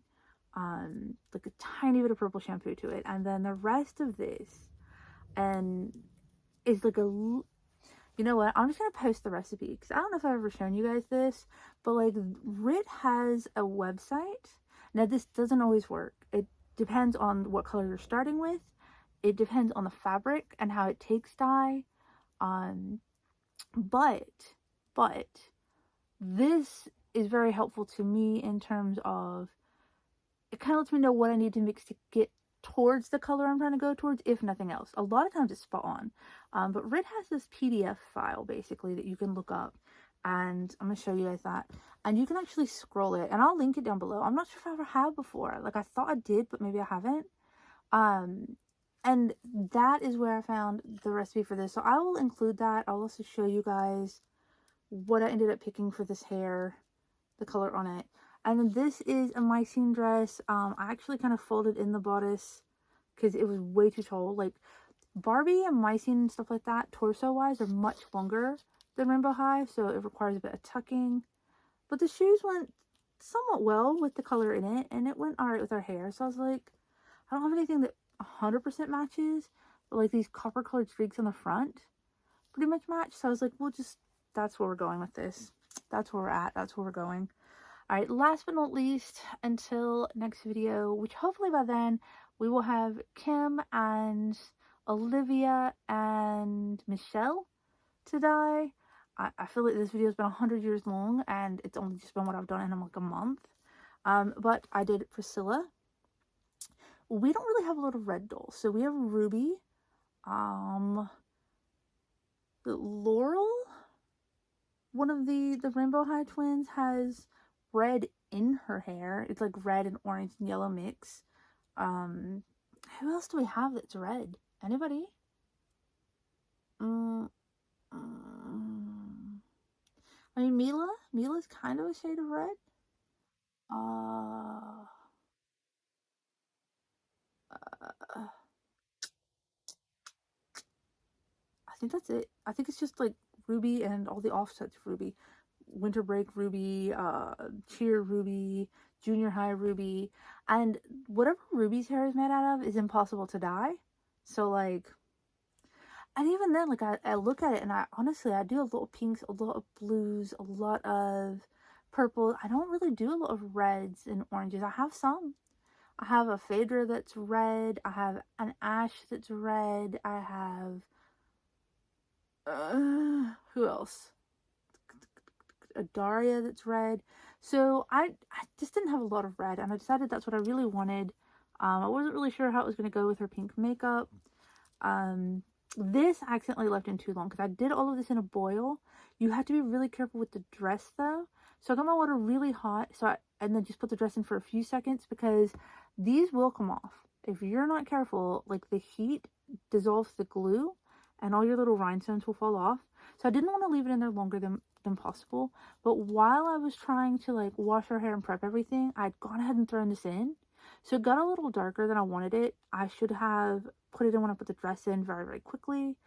Like a tiny bit of purple shampoo to it, and then the rest of this and is like a, you know what, I'm just gonna post the recipe because I don't know if I've ever shown you guys this, but like Rit has a website. Now this doesn't always work. It depends on what color you're starting with. It depends on the fabric and how it takes dye. Um, but this is very helpful to me in terms of it kind of lets me know what I need to mix to get towards the color I'm trying to go towards, if nothing else. A lot of times it's spot on. But Rit has this PDF file basically that you can look up, and I'm going to show you guys that. And you can actually scroll it, and I'll link it down below. I'm not sure if I ever have before. Like, I thought I did, but maybe I haven't. And that is where I found the recipe for this. So I will include that. I'll also show you guys what I ended up picking for this hair, the color on it. And then this is a Maisha dress. I actually kind of folded in the bodice because it was way too tall. Like, Barbie and Maisha and stuff like that, torso-wise, are much longer than Rainbow High, so it requires a bit of tucking. But the shoes went somewhat well with the color in it, and it went alright with our hair. So I was like, I don't have anything that 100% matches, but like these copper-colored streaks on the front pretty much match. So I was like, well, just, that's where we're going with this. That's where we're at. That's where we're going. Alright, last but not least, until next video, which hopefully by then we will have Kim and Olivia and Michelle to dye. I feel like this video has been 100 years long, and it's only just been what I've done in like a month. But I did Priscilla. We don't really have a lot of red dolls, so we have Ruby. Laurel, one of the Rainbow High twins, has red in her hair. It's like red and orange and yellow mix. Who else do we have that's red? Anybody? I mean, Mila's kind of a shade of red. Uh, I think that's it. I think it's just like Ruby and all the offsets of Ruby. Winter Break Ruby, Cheer Ruby, Junior High Ruby, and whatever Ruby's hair is made out of is impossible to dye. So like, and even then, like, I look at it and I honestly, I do a lot of pinks, a lot of blues, a lot of purple. I don't really do a lot of reds and oranges. I have some. I have a Phaedra that's red. I have an Ash that's red. I have, who else? A Daria that's red. So I just didn't have a lot of red, and I decided that's what I really wanted. I wasn't really sure how it was going to go with her pink makeup. This I accidentally left in too long because I did all of this in a boil. You have to be really careful with the dress though. So I got my water really hot, and then just put the dress in for a few seconds because these will come off. If you're not careful, like, the heat dissolves the glue and all your little rhinestones will fall off. So I didn't want to leave it in there longer than possible. But while I was trying to like wash her hair and prep everything, I'd gone ahead and thrown this in. So it got a little darker than I wanted it. I should have put it in when I put the dress in very, very quickly.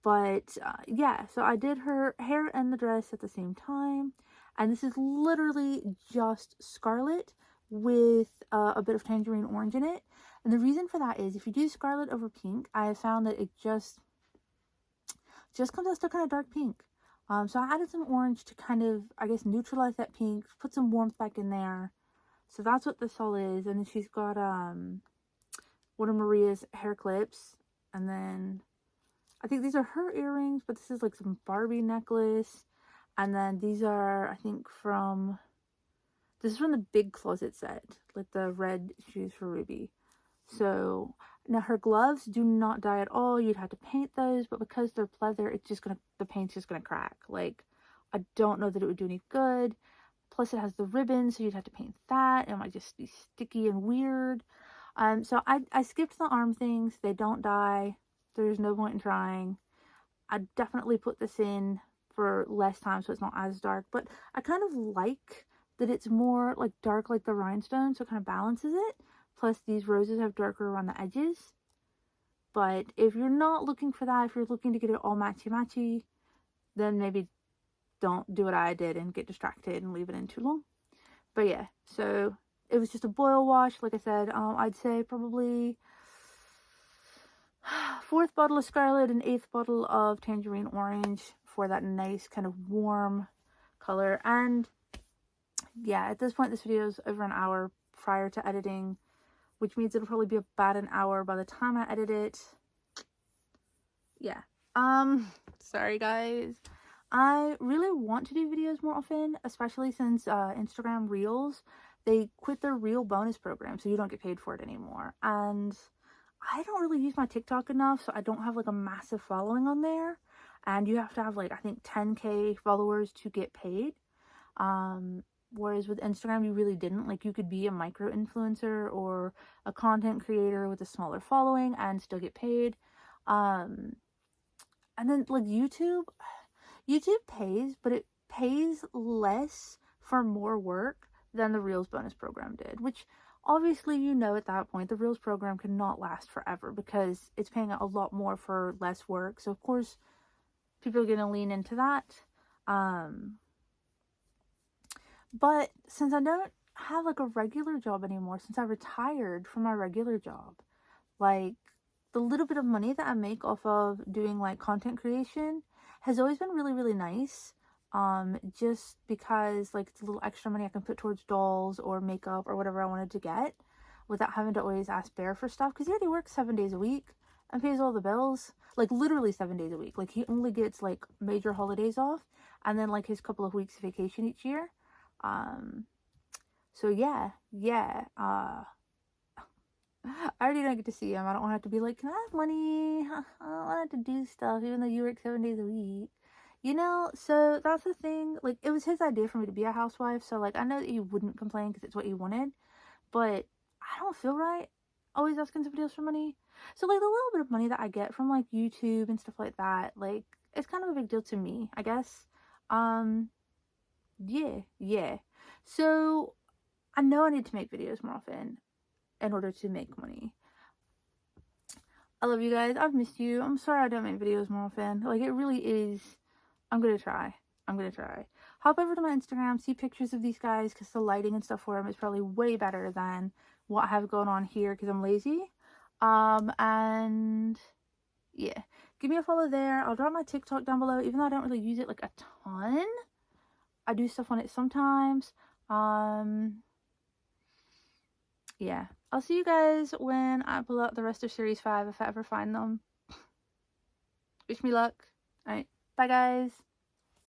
But yeah, so I did her hair and the dress at the same time. And this is literally just scarlet with a bit of tangerine orange in it. And the reason for that is if you do scarlet over pink, I have found that it just comes out still kind of dark pink. So I added some orange to kind of, I guess, neutralize that pink, put some warmth back in there. So that's what this all is. And then she's got one of Maria's hair clips. And then I think these are her earrings, but this is like some Barbie necklace. And then these are, I think, this is from the big closet set, like the red shoes for Ruby. So Now her gloves do not dye at all. You'd have to paint those, but because they're pleather, it's just gonna, the paint's just gonna crack. Like, I don't know that it would do any good. Plus it has the ribbon, so you'd have to paint that. It might just be sticky and weird. So I skipped the arm things. They don't dye. There's no point in trying. I definitely put this in for less time so it's not as dark, but I kind of like that it's more like dark like the rhinestone, so it kind of balances it. Plus these roses have darker around the edges. But if you're not looking for that, if you're looking to get it all matchy-matchy, then maybe don't do what I did and get distracted and leave it in too long. But yeah, so it was just a boil wash. Like I said, I'd say probably 4th bottle of Scarlet and 8th bottle of Tangerine Orange for that nice kind of warm color. And yeah, at this point this video is over an hour prior to editing, which means it'll probably be about an hour by the time I edit it. Yeah. Sorry guys. I really want to do videos more often, especially since Instagram Reels, they quit their Reel bonus program, so you don't get paid for it anymore. And I don't really use my TikTok enough, so I don't have like a massive following on there. And you have to have like, I think 10K followers to get paid. Whereas with Instagram, you really didn't. Like, you could be a micro influencer or a content creator with a smaller following and still get paid. And then like YouTube pays, but it pays less for more work than the Reels bonus program did, which obviously, you know, at that point the Reels program cannot last forever because it's paying a lot more for less work. So of course people are going to lean into that. But since I don't have like a regular job anymore, since I retired from my regular job, like the little bit of money that I make off of doing like content creation has always been really, really nice. Just because like it's a little extra money I can put towards dolls or makeup or whatever I wanted to get without having to always ask Bear for stuff, because he already works 7 days a week and pays all the bills, like literally 7 days a week. Like, he only gets like major holidays off and then like his couple of weeks vacation each year. So yeah, I already don't get to see him. I don't want to have to be like, can I have money? I don't want to have to do stuff even though you work 7 days a week. You know, so that's the thing. Like, it was his idea for me to be a housewife, so like I know that he wouldn't complain because it's what he wanted, but I don't feel right always asking somebody else for money. So like the little bit of money that I get from like YouTube and stuff like that, like it's kind of a big deal to me, I guess. Yeah. So I know I need to make videos more often in order to make money. I love you guys. I've missed you. I'm sorry I don't make videos more often. Like, it really is. I'm gonna try. Hop over to my Instagram, see pictures of these guys, because the lighting and stuff for them is probably way better than what I have going on here because I'm lazy. And yeah, give me a follow there. I'll drop my TikTok down below, even though I don't really use it like a ton. I do stuff on it sometimes. Yeah, I'll see you guys when I pull out the rest of series 5 if I ever find them. Wish me luck. Alright, bye guys.